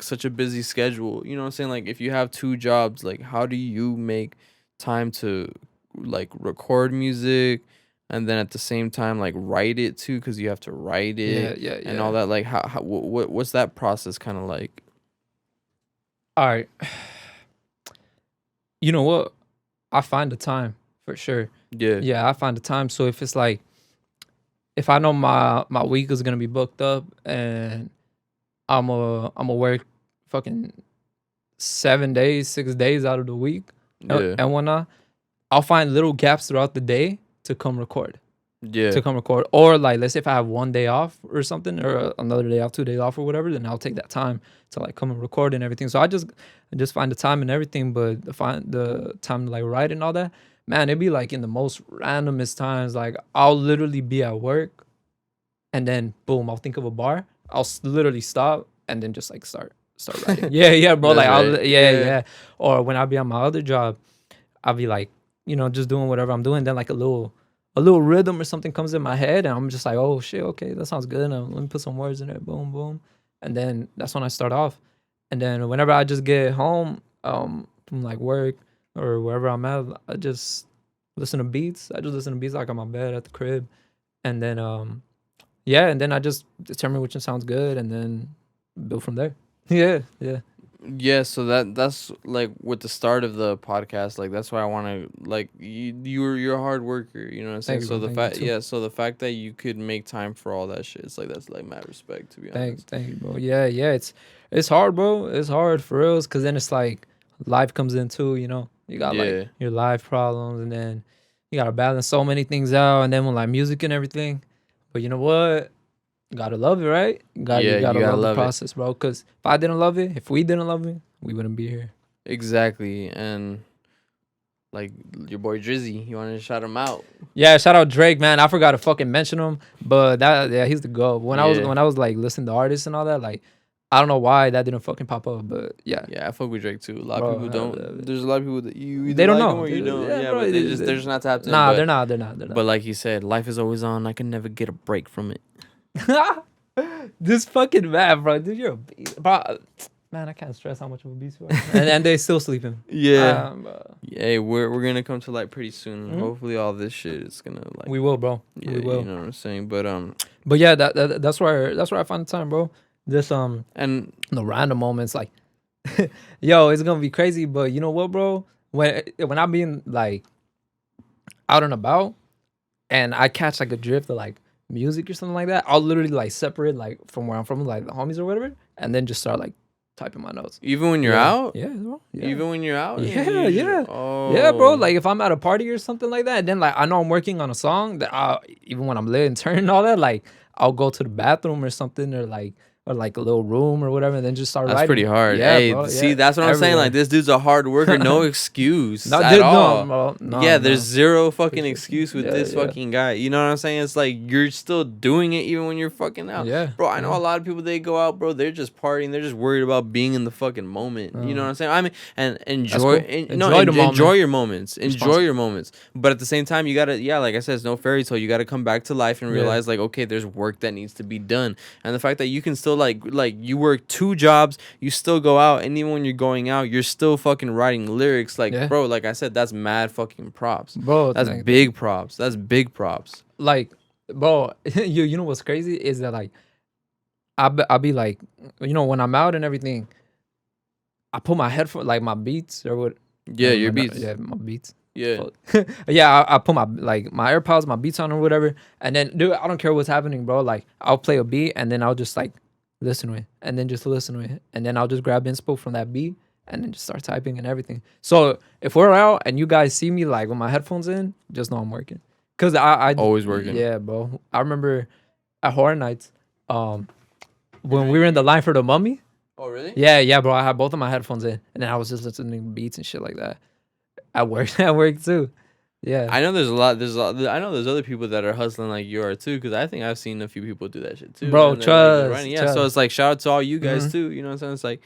such a busy schedule? You know what I'm saying? Like, if you have 2 jobs, like, how do you make time to like record music, and then at the same time like write it too, because you have to write it and all that? Like, what's that process kind of like?
All right. You know what? I find the time for sure. Yeah, I find the time. So if it's like, if I know my week is gonna be booked up, and I'm a work fucking 7 days, 6 days out of the week and whatnot, I'll find little gaps throughout the day to come record.
Yeah.
to come record. Or like, let's say if I have one day off or something, or another day off, 2 days off or whatever, then I'll take that time to like come and record and everything. So I just find the time and everything, but find the time to like write and all that. Man, it'd be like in the most randomest times. Like I'll literally be at work, and then boom, I'll think of a bar. I'll literally stop and then just like start writing. yeah, bro.
That's
Like I'll
right.
yeah. Or when I'll be on my other job, I'll be like, just doing whatever I'm doing. Then like a little rhythm or something comes in my head, and I'm just like, oh shit, okay, that sounds good. Let me put some words in it. Boom, boom, and then that's when I start off. And then whenever I just get home, from like work or wherever I'm at, I just listen to beats. I just listen to beats like on my bed at the crib, and then and then I just determine which one sounds good, and then build from there. Yeah.
Yeah, so that's like with the start of the podcast, like that's why I want to like you're a hard worker, you know what I'm saying?
Thank you,
So
bro.
the
Thank
fact
you too.
so the fact that you could make time for all that shit, it's like that's like mad respect, to be honest.
Thank you, bro. Yeah. It's hard, bro. It's hard for real, cause then it's like life comes in too. You got
Yeah.
like your life problems, and then you gotta balance so many things out, and then with like music and everything. But you know what? You gotta love it, right? You
Yeah, you
gotta
gotta
love the
love it.
process, bro. Cause if I didn't love it, if we didn't love it, we wouldn't be here.
Exactly. And like your boy Drizzy, you want to shout him out?
Yeah, shout out Drake, man. I forgot to fucking mention him, but he's the GOAT. When I was like listening to artists and all that, like I don't know why that didn't fucking pop up, but yeah.
Yeah, I fuck with Drake too. A lot
Bro,
of people don't. There's a lot of people that you either
they don't
like
know.
him or you don't.
Yeah,
Yeah,
bro,
but they're just not tapped in.
Nah,
but,
they're not.
But like he said, life is always on. I can never get a break from it.
This fucking man, bro. Dude, you're a beast, bro. Man, I can't stress how much of a beast you are. and they still sleeping.
Yeah. Hey, we're gonna come to light pretty soon.
Mhm.
Hopefully, all this shit is gonna like.
We will, bro.
Yeah,
we will.
You know what I'm saying, but
yeah, that's where I find the time, bro. This
and
the random moments, like, yo, it's gonna be crazy. But you know what, bro? When I'm being like out and about, and I catch like a drift of like music or something like that, I'll literally like separate like from where I'm from, like the homies or whatever, and then just start like typing my notes.
Even when you're out?
Yeah, bro. Yeah.
Even when you're out?
Yeah.
Oh.
Yeah, bro. Like if I'm at a party or something like that, and then like I know I'm working on a song that even when I'm lit and turning and all that, like I'll go to the bathroom or something, or like a little room or whatever, and then just start
That's
writing.
pretty hard.
Yeah,
hey,
bro,
see,
yeah.
that's what I'm saying.
Everywhere.
Like, this dude's a hard worker. No excuse
No,
at all.
No, bro. No,
yeah,
no.
there's zero fucking excuse with
Yeah,
this
yeah.
fucking guy. You know what I'm saying? It's like you're still doing it even when you're fucking out.
Yeah.
Bro, I know a lot of people, they go out, bro, they're just partying. They're just worried about being in the fucking moment. You know what I'm saying? I mean, and enjoy,
cool.
enjoy your moments. Enjoy
Responsible.
your moments. But at the same time, you gotta, like I said, it's no fairy tale. You gotta come back to life and
Yeah.
realize, like, okay, there's work that needs to be done. And the fact that you can still, like you work 2 jobs, you still go out, and even when you're going out, you're still fucking writing lyrics. Like,
Yeah.
bro, like I said, that's mad fucking props.
Bro,
That's
like,
big props. That's big props.
like, bro, you know what's crazy is that like I'll be like, when I'm out and everything, I put my headphone, like my beats or what.
Yeah, your beats.
Yeah, my beats.
Yeah.
Yeah, I put my AirPods, my beats on or whatever, and then dude, I don't care what's happening, bro. Like I'll play a beat and then I'll just like listen to it, and then just listen to it, and then I'll just grab inspo from that beat and then just start typing and everything. So if we're out and you guys see me like with my headphones in, just know I'm working. Cause I
Always working.
Yeah, bro. I remember at Horror Nights, when we were in the line for the Mummy.
Oh, really?
Yeah, bro. I had both of my headphones in, and then I was just listening to beats and shit like that. At work too. Yeah.
I know there's a lot. I know there's other people that are hustling like you are too, because I think I've seen a few people do that shit too.
Bro,
And they're, like,
trust.
Yeah, so it's like shout out to all you guys
Mhm.
too. You know what I'm saying? It's like,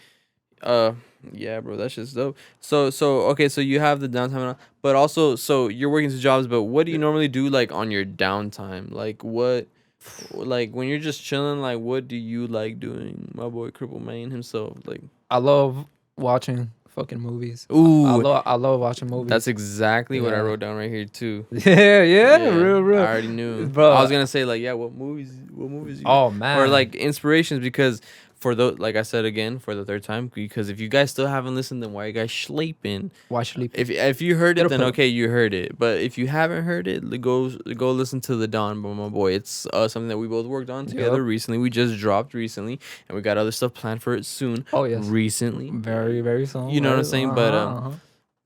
yeah, bro, that shit's dope. So okay, so you have the downtime, and all, but also, so you're working 2 jobs, but what do you normally do like on your downtime? Like what? Like when you're just chilling, like what do you like doing? My boy Crippled Mane himself, like.
I love watching fucking movies.
Ooh,
I love watching movies.
that's exactly what I
Yeah.
wrote down right here too.
yeah, real.
I already knew,
Bro.
I was gonna say like, yeah, what movies? You
Oh man.
or like inspirations, because for those, like I said again for the 3rd time, because if you guys still haven't listened, then why are you guys sleeping?
Watch sleep.
If you heard it,
It'll
then
put-
okay, you heard it. But if you haven't heard it, go listen to The Dawn by my boy. It's something that we both worked on together
Yup.
recently. We just dropped recently, and we got other stuff planned for it soon.
Oh yes.
Recently.
Very, very soon.
You know what I'm saying? But,
Uh-huh.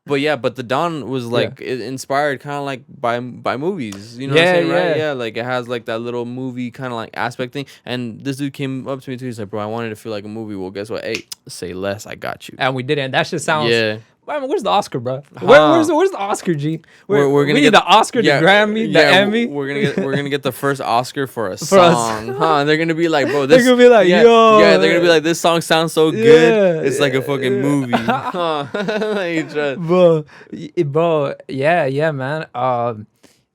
But yeah, but the Dawn was like inspired kind of like by movies, you know what I'm saying, right? Yeah, like it has like that little movie kind of like aspect thing. And this dude came up to me too. He's like, "Bro, I wanted to feel like a movie." Well, guess what? Hey, say less. I got you.
And we didn't. That shit sounds.
Yeah.
I mean, where's the Oscar, bro? Where's the Oscar, G?
We're gonna
we
get
need the Oscar, the Grammy, the Emmy.
We're gonna get the first Oscar for a song, huh? They're gonna be like, bro, this.
They're gonna be like, yo.
Yeah, they're gonna be like, this song sounds so good. It's like a fucking movie, huh?
bro, yeah, man.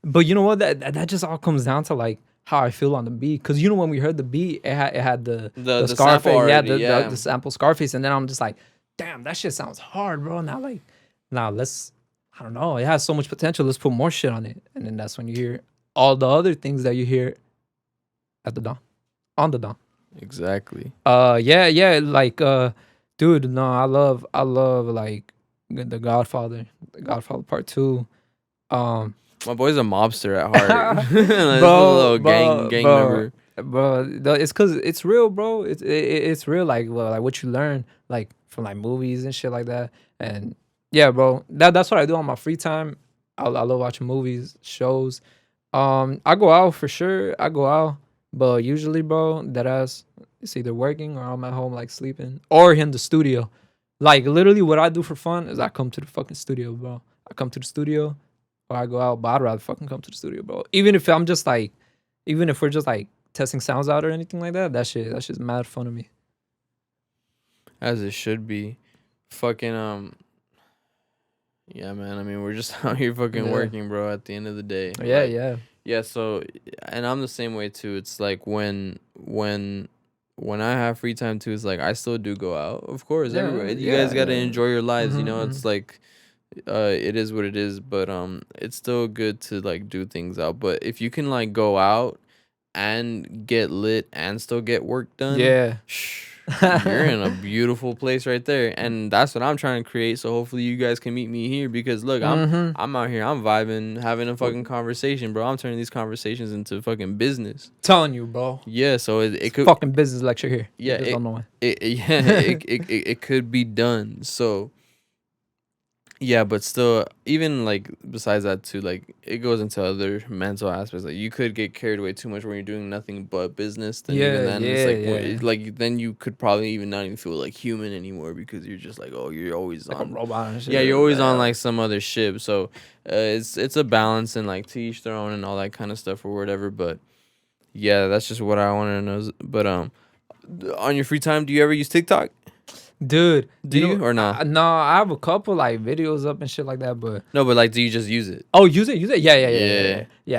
But you know what? That just all comes down to like how I feel on the beat. Cause you know when we heard the beat, it had the Scarface, already, the sample Scarface, and then I'm just like, damn, that shit sounds hard, bro. Now let's, I don't know, it has so much potential. Let's put more shit on it. And then that's when you hear all the other things that you hear at the Dawn, on the Dawn.
Exactly.
Yeah, like, dude, no, I love like the Godfather Part 2.
My boy's a mobster at heart. Like, bro, a little gang member.
Bro, it's cause it's real, bro. It's real, like what you learn, like from like movies and shit like that. And yeah, bro, that's what I do on my free time. I love watching movies, shows. I go out for sure. But usually, bro, that it's either working or I'm at home like sleeping or in the studio. Like literally, what I do for fun is I come to the fucking studio, bro. I come to the studio or I go out, but I'd rather fucking come to the studio, bro. Even if we're just like testing sounds out or anything like that, that shit's mad fun to me.
As it should be. Fucking yeah, man. I mean, we're just out here fucking working, bro, at the end of the day. Yeah, so and I'm the same way too. It's like when I have free time too, it's like I still do go out. Of course, everywhere. You guys got to enjoy your lives, you know? It's like it is what it is, but it's still good to like do things out. But if you can like go out and get lit and still get work done, you're in a beautiful place right there. And that's what I'm trying to create. So hopefully you guys can meet me here, because look, I'm out here, I'm vibing, having a fucking conversation, bro. I'm turning these conversations into fucking business.
Telling you, bro.
Yeah, so it could
fucking business lecture here.
Yeah, it could be done. So yeah, but still, even like besides that too, like it goes into other mental aspects. Like you could get carried away too much when you're doing nothing but business. Then it's like then you could probably even not even feel like human anymore, because you're just like, oh, you're always like on a robot and shit. Yeah, you're always on like some other ship. So it's a balance, and like to each their own and all that kind of stuff or whatever. But yeah, that's just what I wanted to know. But on your free time, do you ever use TikTok?
Dude,
do you or not?
No, I have a couple like videos up and shit like that, but
no, but like, do you just use it?
Oh, use it? Yeah.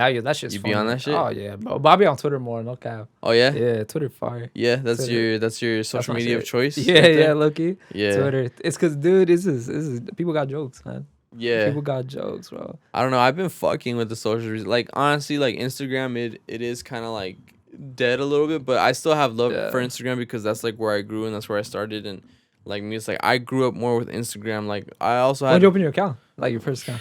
I use that shit.
You be on that shit?
Oh yeah, bro. But I be on Twitter more, no cap.
Oh yeah?
Yeah, Twitter fire.
Yeah, that's your social media of choice.
Yeah, low-key.
Yeah,
Twitter. It's cause, dude, this is people got jokes, man.
Yeah,
people got jokes, bro.
I don't know. I've been fucking with the socials. Like honestly, like Instagram, it is kind of like dead a little bit, but I still have love for Instagram, because that's like where I grew and that's where I started. And like me, it's like I grew up more with Instagram. Like I also had.
When did you open your account? Like your first account?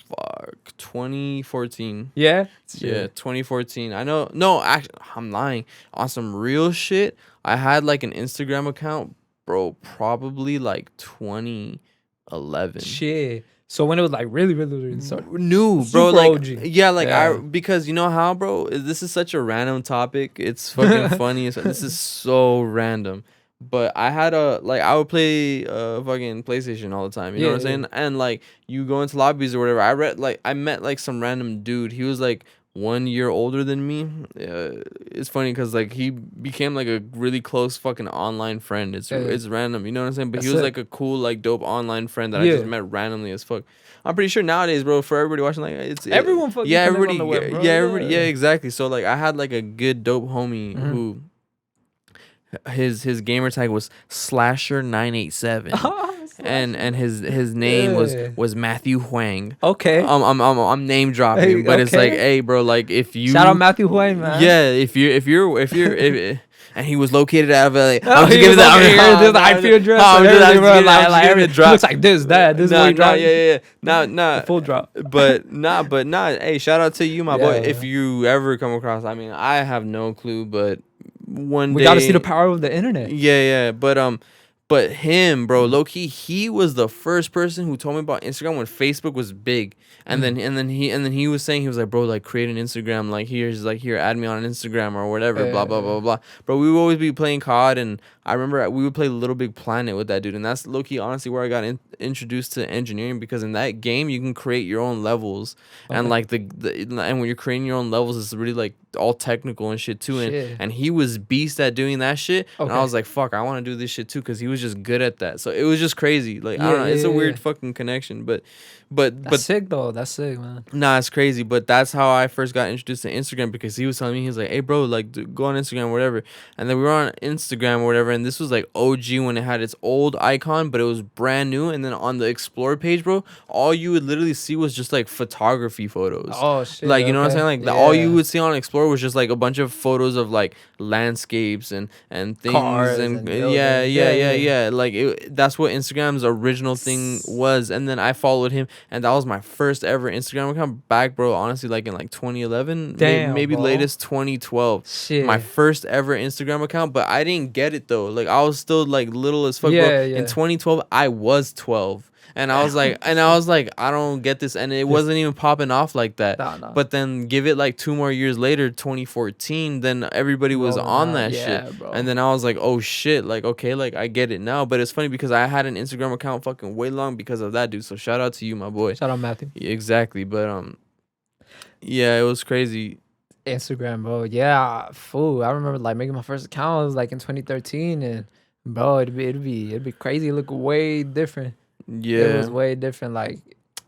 Fuck, 2014.
Yeah?
Yeah, 2014. I know. No, actually, I'm lying. On some real shit, I had like an Instagram account, bro, probably like 2011.
Shit. So when it was like really started.
New, bro. Like,
OG.
Yeah, like because you know how, bro? This is such a random topic. It's fucking funny. This is so random. But I had I would play fucking PlayStation all the time. You know what I'm saying? And like you go into lobbies or whatever. I met like some random dude. He was like 1 year older than me. It's funny because like he became like a really close fucking online friend. It's random. You know what I'm saying? But he was like a cool, like dope online friend that I just met randomly as fuck. I'm pretty sure nowadays, bro, for everybody watching, like
everyone fucking
everybody
on the web, bro.
everybody exactly. So like I had like a good dope homie who. His gamer tag was Slasher987, and his name was Matthew Huang.
Okay,
I'm name dropping, but it's like, hey, bro, like if you
shout out Matthew Huang, man.
Yeah, if you're and he was located out of LA.
I'm just giving the IP address. It looks like this, that. This is what he dropped.
Nah.
Full drop.
But nah. Hey, shout out to you, my boy. If you ever come across, I mean, I have no clue, but one day
we got to see the power of the internet.
Yeah. But But him, bro, low key, he was the first person who told me about Instagram when Facebook was big. And then he was saying, he was like, bro, like create an Instagram, like here, add me on Instagram or whatever, blah blah blah blah. Bro, we would always be playing COD, and I remember we would play Little Big Planet with that dude, and that's low key honestly where I got introduced to engineering, because in that game you can create your own levels, and like and when you're creating your own levels, it's really like all technical and shit too. And he was beast at doing that shit, and I was like, fuck, I want to do this shit too, because he was just good at that. So it was just crazy. Like I don't know, it's a weird fucking connection, but that's
sick though. That's sick, man.
Nah, it's crazy. But that's how I first got introduced to Instagram, because he was telling me, he was like, hey bro, like go on Instagram or whatever. And then we were on Instagram or whatever, and this was like OG when it had its old icon, but it was brand new. And then on the explore page, bro, all you would literally see was just like photography photos.
Oh shit.
Like, you know what I'm saying? Like all you would see on explore was just like a bunch of photos of like landscapes and things.
Cars
and
yeah.
Like that's what Instagram's original thing was. And then I followed him, and that was my first ever Instagram account back, bro, honestly, like in like 2011.
Damn,
maybe
bro.
latest 2012.
Shit.
My first ever Instagram account, but I didn't get it though. Like I was still like little as fuck, bro. In 2012 I was 12. And I was like, I don't get this. And it wasn't even popping off like that.
Nah.
But then give it like 2 more years later, 2014, then everybody was on that shit.
Bro.
And then I was like, oh shit, like, okay, like I get it now. But it's funny because I had an Instagram account fucking way long because of that, dude. So shout out to you, my boy.
Shout out Matthew.
Yeah, exactly. But yeah, it was crazy.
Instagram, bro. Yeah, fool. I remember like making my first account. It was like in 2013, and bro, it'd be crazy. It looked way different.
Yeah,
it was way different. Like,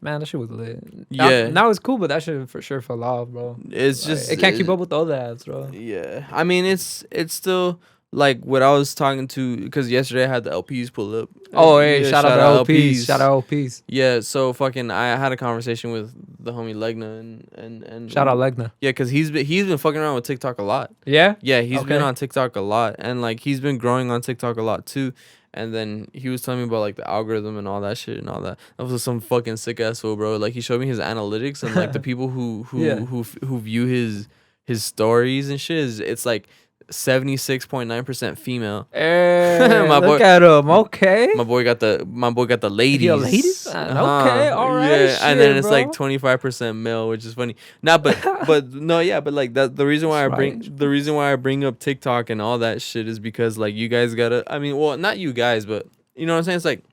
man, that shit was lit.
Yeah,
now it's cool, but that shit for sure fell off, bro.
It's
like,
just
it can't keep up with all the ads, bro.
Yeah, I mean it's still like what I was talking to, because yesterday I had the LPs pull up.
Oh, hey, shout out to LPs. Shout out LPs.
Yeah, so fucking I had a conversation with the homie Legna and
shout out Legna.
Yeah, because he's been fucking around with TikTok a lot.
Yeah?
Yeah, he's been on TikTok a lot, and like he's been growing on TikTok a lot too. And then he was telling me about like the algorithm and all that shit and all that. That was some fucking sick ass fool, bro. Like he showed me his analytics, and like the people who view his stories and shit it's like 76.9% female.
Hey, look at him. Okay.
My boy got the ladies.
Yo, ladies? Okay, all right.
Yeah,
shit,
and then it's
bro.
like 25% male, which is funny. Nah, but no, yeah, but like that. The reason why I bring up TikTok and all that shit is because like you guys gotta. I mean, well, not you guys, but you know what I'm saying. It's like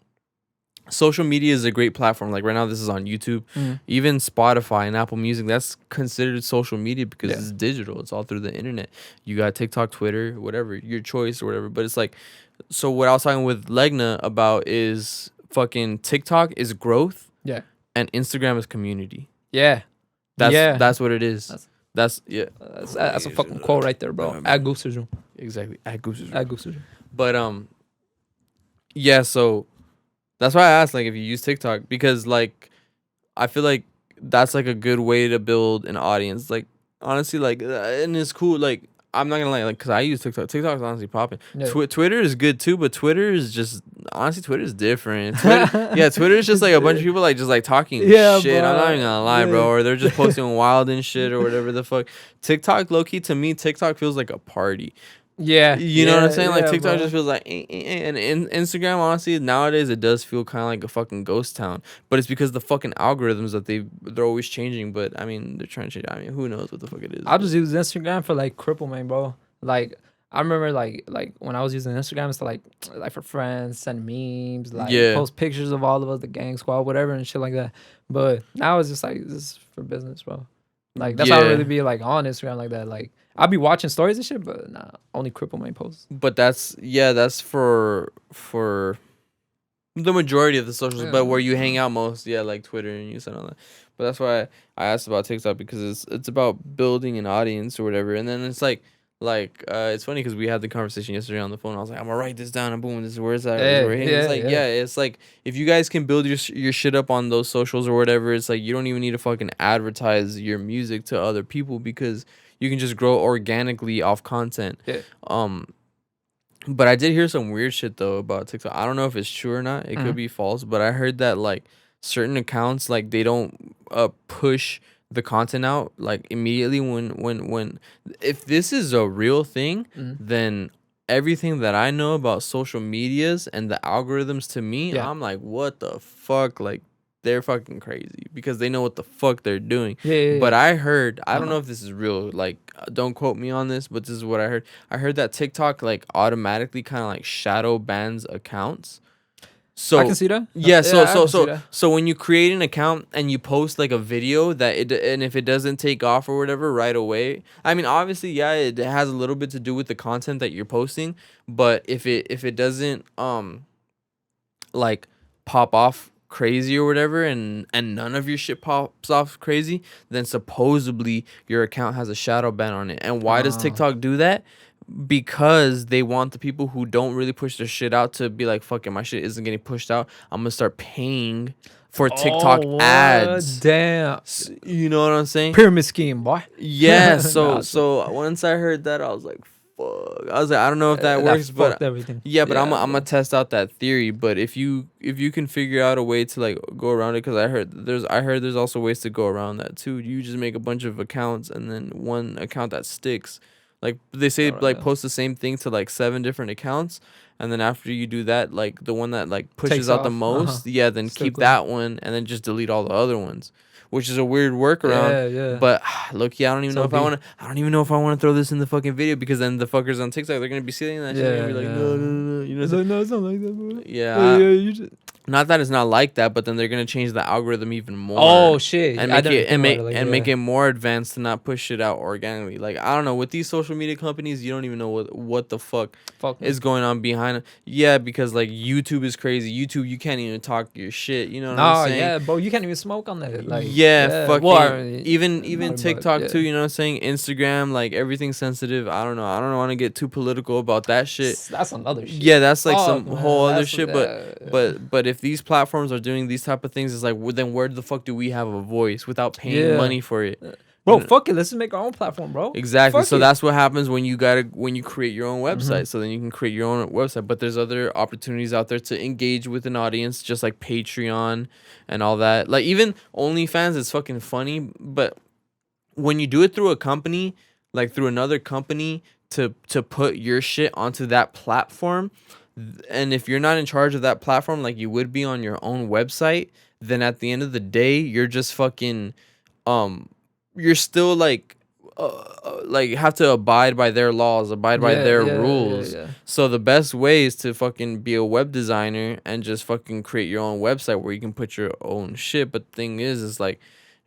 social media is a great platform. Like right now, this is on YouTube, even Spotify and Apple Music. That's considered social media because it's digital. It's all through the internet. You got TikTok, Twitter, whatever, your choice or whatever. But it's like, so what I was talking with Legna about is fucking TikTok is growth.
Yeah.
And Instagram is community.
Yeah.
That's what it is. That's
a fucking quote right there, bro. At Goobster.
Exactly. At Goobster.
At Goobster.
But yeah. So that's why I asked like if you use TikTok, because like I feel like that's like a good way to build an audience. Like honestly, like and it's cool. Like I'm not gonna lie, like because I use TikTok. TikTok's honestly popping. Yeah. Twitter is good too, but Twitter is just honestly Twitter is different. Twitter is just like a bunch of people like just like talking shit. Bro. I'm not even gonna lie, bro. Or they're just posting wild and shit or whatever the fuck. TikTok, low key to me, TikTok feels like a party.
Yeah,
you know what I'm saying? Like TikTok just feels like, and Instagram, honestly, nowadays it does feel kind of like a fucking ghost town. But it's because the fucking algorithms that they're always changing. But I mean, they're trying to change. I mean, who knows what the fuck it is?
I just use Instagram for like Crippled Mane, bro. Like I remember like when I was using Instagram, it's to like for friends, send memes, like post pictures of all of us, the gang squad, whatever, and shit like that. But now it's just like this is for business, bro. Like that's how I really be like on Instagram like that, like. I'll be watching stories and shit, but nah, only Crippled Mane posts. But
that's for the majority of the socials, but where you hang out most, like Twitter and you said all that. But that's why I asked about TikTok, because it's about building an audience or whatever. And then it's like it's funny because we had the conversation yesterday on the phone. I was like, I'm gonna write this down, and boom, this is where it's at. It's like if you guys can build your shit up on those socials or whatever, it's like you don't even need to fucking advertise your music to other people, because you can just grow organically off content. Yeah. But I did hear some weird shit though about TikTok. I don't know if it's true or not. It could be false, but I heard that like certain accounts, like they don't push the content out like immediately when if this is a real thing, then everything that I know about social medias and the algorithms, to me,
Yeah.
I'm like, what the fuck? Like, they're fucking crazy because they know what the fuck they're doing.
Yeah.
But I heard, I don't
Uh-huh.
know if this is real. Like, don't quote me on this, but this is what I heard. I heard that TikTok like automatically kind of like shadow bans accounts. So
I can see that.
yeah,
I can see that.
so when you create an account and you post like a video that it, and if it doesn't take off or whatever right away, I mean obviously yeah, it has a little bit to do with the content that you're posting, but if it doesn't like pop off crazy or whatever, and none of your shit pops off crazy, then supposedly your account has a shadow ban on it. And why does TikTok do that? Because they want the people who don't really push their shit out to be like, fuck it, my shit isn't getting pushed out, I'm gonna start paying for TikTok ads.
Damn.
You know what I'm saying?
Pyramid scheme, boy.
Yeah. So
Gotcha.
so once I heard that, I was like, fuck. I was like, I don't know if that works,
fucked
but
everything.
yeah, but I'm gonna test out that theory. But if you can figure out a way to like go around it, because I heard there's also ways to go around that too. You just make a bunch of accounts and then one account that sticks. Like they say, like post the same thing to like 7 different accounts, and then after you do that, like the one that like pushes
Takes
out the
off.
most, yeah, then
Stick
keep
with
that one, and then just delete all the other ones, which is a weird workaround.
Yeah.
But look, I don't even
So
know if I want to. I don't even know if I want to throw this in the fucking video, because then the fuckers on TikTok, they're gonna be seeing that shit. They're gonna be like, no, you know.
It's like, no, it's not like that, bro.
Yeah.
You just...
Not that it's not like that, but then they're gonna change the algorithm even more.
Oh shit!
And make it more advanced to not push it out organically. Like I don't know, with these social media companies, you don't even know what the fuck is going on behind it. Yeah, because like YouTube is crazy. YouTube, you can't even talk your shit. You know what I'm saying?
Yeah, bro, you can't even smoke on that. Like
fucking
well,
even TikTok too. You know what I'm saying? Instagram, like everything's sensitive. I don't know. I don't want to get too political about that shit.
That's another shit.
Yeah, that's like some whole other shit.
But
But if these platforms are doing these type of things, it's like, well, then where the fuck do we have a voice without paying money for it?
Bro, fuck it. Let's just make our own platform, bro.
Exactly.
Fuck
so
it.
that's what happens when you create your own website. So then you can create your own website. But there's other opportunities out there to engage with an audience, just like Patreon and all that. Like even OnlyFans is fucking funny, but when you do it through a company, like through another company, to put your shit onto that platform, and if you're not in charge of that platform like you would be on your own website, then at the end of the day, you're just fucking you're still like have to abide by their laws, abide by their rules. So the best way is to fucking be a web designer and just fucking create your own website where you can put your own shit. But the thing is like,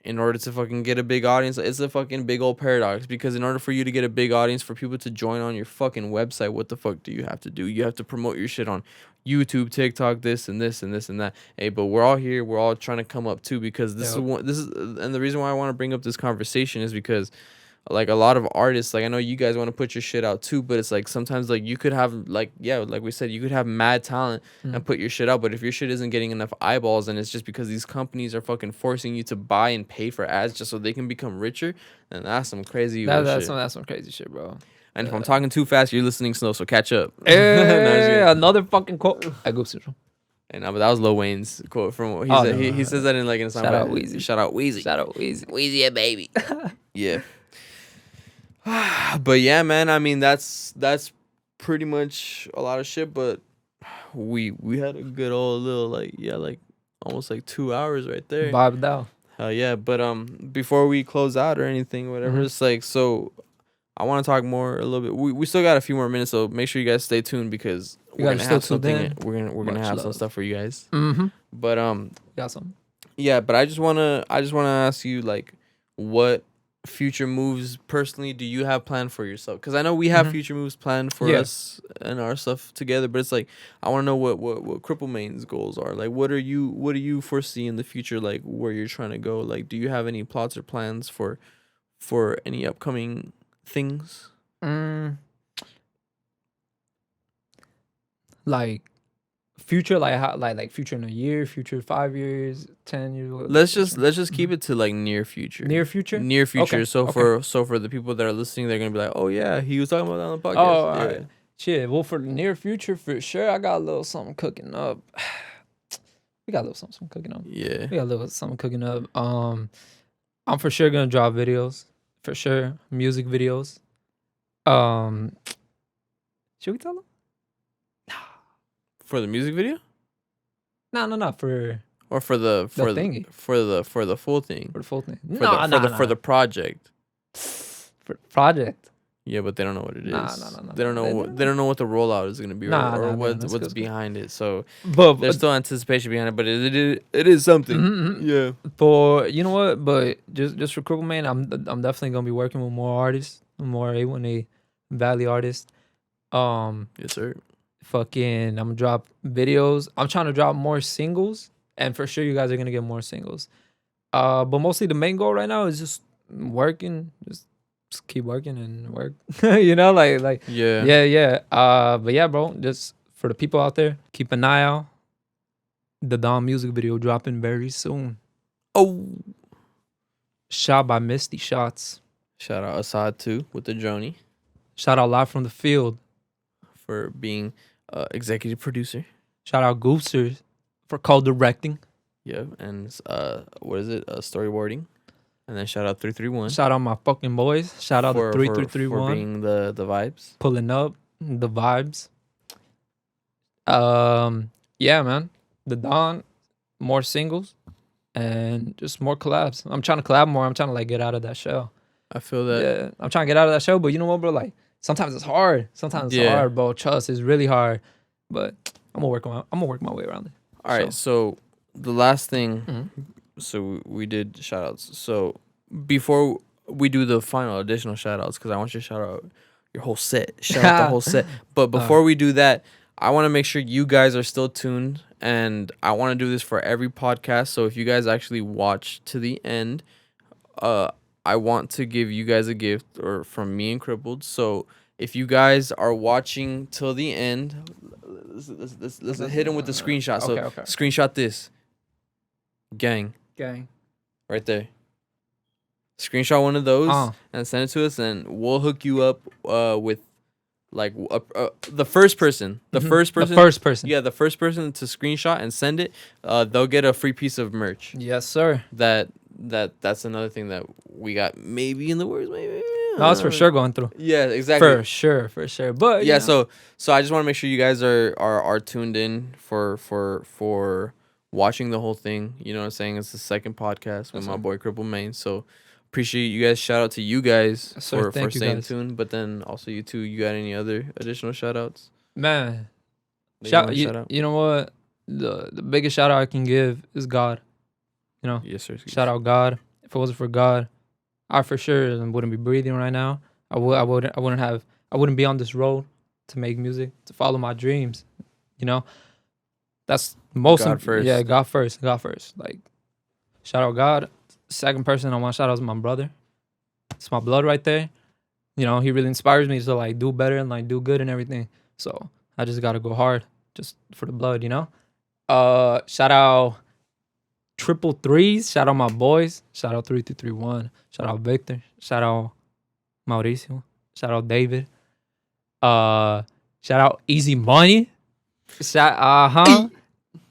in order to fucking get a big audience, it's a fucking big old paradox, because in order for you to get a big audience, for people to join on your fucking website, what the fuck do you have to do? You have to promote your shit on YouTube, TikTok, this and this and this and that. Hey, but we're all here, we're all trying to come up too, because this is and the reason why I want to bring up this conversation is because like a lot of artists, like I know you guys want to put your shit out too, but it's like sometimes like you could have like like we said, you could have mad talent and put your shit out, but if your shit isn't getting enough eyeballs, and it's just because these companies are fucking forcing you to buy and pay for ads just so they can become richer, then that's some crazy shit.
That's some crazy shit, bro.
And if I'm talking too fast, you're listening slow, so catch up.
Hey, another fucking quote. I Goobster.
And but that was Lil Wayne's quote from what he said. He says that in like in a song.
Shout out Weezy.
Shout out Weezy.
Shout out Weezy.
Weezy, yeah, baby. Yeah. But yeah, man, I mean that's pretty much a lot of shit, but we had a good old little like almost like 2 hours right there.
Vibed out.
Hell yeah. But before we close out or anything, whatever, it's like, so I want to talk more a little bit. We still got a few more minutes, so make sure you guys stay tuned, because we're gonna have something. We're gonna have some stuff for you guys. But
got some.
Yeah, but I just wanna ask you, like, what future moves personally do you have planned for yourself? Because I know we have future moves planned for us and our stuff together, but it's like I want to know what Crippled Mane's goals are. Like, what do you foresee in the future, like where you're trying to go? Like, do you have any plots or plans for any upcoming things?
Like future, like how, like future in a year, future 5 years, 10 years.
Let's just keep it to like near future.
Near future.
Okay. So for the people that are listening, they're gonna be like, oh yeah, he was talking about that on the podcast. Oh,
all right. Shit. Well, for the near future, for sure, I got a little something cooking up. We got a little something cooking up.
Yeah.
We got a little something cooking up. I'm for sure gonna drop videos. For sure, music videos. Should we tell them?
For the music video?
No. For
Or for the
thingy.
For the full thing.
For the full thing.
For the project.
For the project.
Yeah, but they don't know what it is.
No.
They don't know they don't know what the rollout is gonna be or what's behind it. So
but
there's still anticipation behind it, but it is something.
Mm-hmm.
Yeah.
For you know what, but just for Crippled Mane, I'm definitely gonna be working with more artists, more A1A Valley artists.
Yes, sir.
Fucking, I'm gonna drop videos. I'm trying to drop more singles, and for sure you guys are gonna get more singles. But mostly the main goal right now is just working, just keep working and work. You know, like yeah. But yeah, bro, just for the people out there, keep an eye out. The Dawn music video dropping very soon.
Oh,
Shot by Misty Shots.
shout out Assad too with the Joni
Shout out Live from the Field.
for being executive producer.
Shout out Goobster for co-directing.
Yeah, and what is it? Storyboarding. And then shout out 331
Shout out my fucking boys. Shout out
for
the 3331.
for being the vibes.
Pulling up the vibes. Yeah, man. The Dawn, more singles, and just more collabs. I'm trying to collab more. I'm trying to like get out of that shell.
I feel that.
Yeah, I'm trying to get out of that shell. But you know what, bro? Like sometimes it's hard. Sometimes it's hard, bro. Trust, it's really hard. But I'm gonna work my way around it.
All right. So the last thing. So we did shout outs. So before we do the final additional shout outs, because I want you to shout out your whole set. Shout out the whole set. But before we do that, I want to make sure you guys are still tuned. And I want to do this for every podcast. So if you guys actually watch to the end, I want to give you guys a gift or from me and Crippled. So if you guys are watching till the end, let's hit them with the screenshot. So
okay.
Screenshot this. Gang. Right there. Screenshot one of those and send it to us, and we'll hook you up with like the first person. The first person. Yeah, the first person to screenshot and send it. They'll get a free piece of merch.
Yes, sir.
That's another thing that we got maybe in the works. Maybe.
No, that's for sure going through.
Yeah, exactly.
For sure. But
yeah, so I just want to make sure you guys are tuned in for watching the whole thing. You know what I'm saying? It's the second podcast with my boy Crippled Mane. So appreciate you guys. Shout out to you guys for staying tuned. But then also you too. You got any other additional shout outs?
Man, you know what? The biggest shout out I can give is God. You know?
Yes, sir.
Shout out God. If it wasn't for God, I for sure wouldn't be breathing right now. I wouldn't be on this road to make music, to follow my dreams. You know? That's most
God first.
Yeah, God first. Like, shout out God. Second person I want to shout out is my brother. It's my blood right there. You know, he really inspires me to like do better and like do good and everything. So I just gotta go hard just for the blood, you know. Shout out XXIII. Shout out my boys. Shout out 3331. Shout out Victor. Shout out Mauricio. Shout out David. Shout out Easy Money.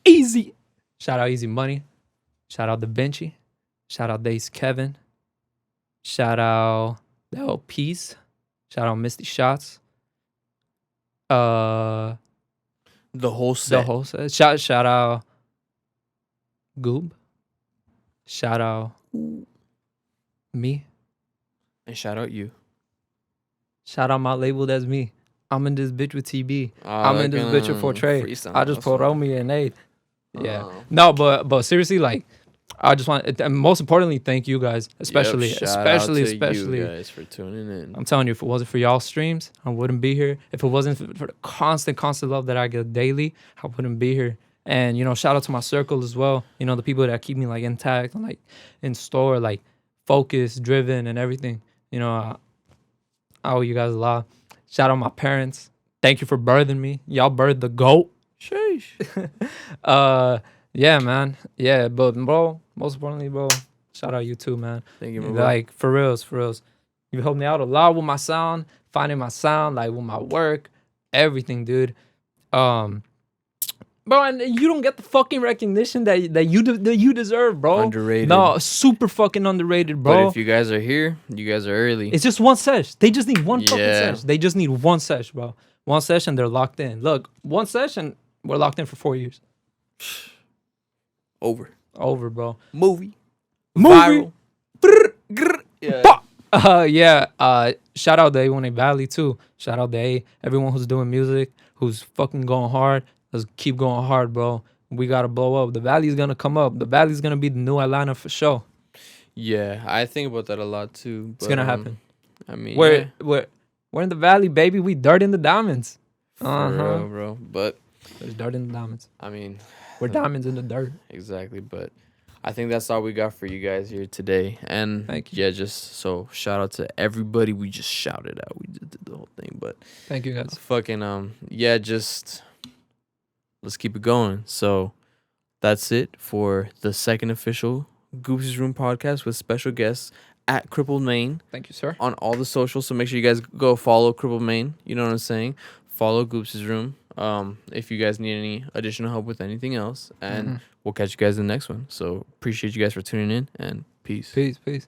Easy. Shout out Easy Money. Shout out Da Vinci. Shout out Days Kevin. Shout out the LPs. Shout out Misty Shots.
The whole set.
Shout out Goob. Shout out me.
And shout out you.
Shout out my label, that's me. I'm in this bitch with TB. I'm in this bitch with Portray. I just put Romy and Nate. Yeah. No, but seriously, like, I just want, and most importantly, thank you guys, especially
you guys for tuning in.
I'm telling you, if it wasn't for y'all streams, I wouldn't be here. If it wasn't for the constant love that I get daily, I wouldn't be here. And, you know, shout out to my circle as well. You know, the people that keep me like intact and like in store, like focused, driven and everything. You know, I owe you guys a lot. Shout out my parents. Thank you for birthing me. Y'all birthed the GOAT.
Sheesh.
Yeah, man. Yeah, but bro, most importantly, bro, shout out you too, man.
Thank you, bro.
Like, for reals. You helped me out a lot with my sound, finding my sound, like with my work, everything, dude. Bro, and you don't get the fucking recognition that you deserve, bro.
Underrated.
No, super fucking underrated, bro.
But if you guys are here, you guys are early.
It's just one sesh. They just need one fucking sesh. They just need one sesh, bro. One session, they're locked in. Look, one session, we're locked in for 4 years.
Over,
bro.
movie.
Viral.
Yeah.
Shout out to A1A Valley too. Shout out to everyone who's doing music, who's fucking going hard. Let's keep going hard, bro. We gotta blow up. The Valley's gonna come up. The Valley's gonna be the new Atlanta for sure.
Yeah, I think about that a lot too. But,
It's gonna happen.
I mean,
we're in the Valley, baby. We dirt in the diamonds.
for real, bro. But
There's dirt in the diamonds.
I mean,
We're diamonds in the dirt.
exactly. But I think that's all we got for you guys here today. And
Thank you.
yeah, just so shout out to everybody. We just shouted out. We just did the whole thing. But
Thank you guys.
fucking just let's keep it going. So that's it for the second official Goobster's Room podcast with special guests at Crippled Mane
Thank you, sir.
on all the socials. So make sure you guys go follow Crippled Mane. You know what I'm saying? Follow Goobster's Room. If you guys need any additional help with anything else, and we'll catch you guys in the next one. So appreciate you guys for tuning in, and peace.
Peace.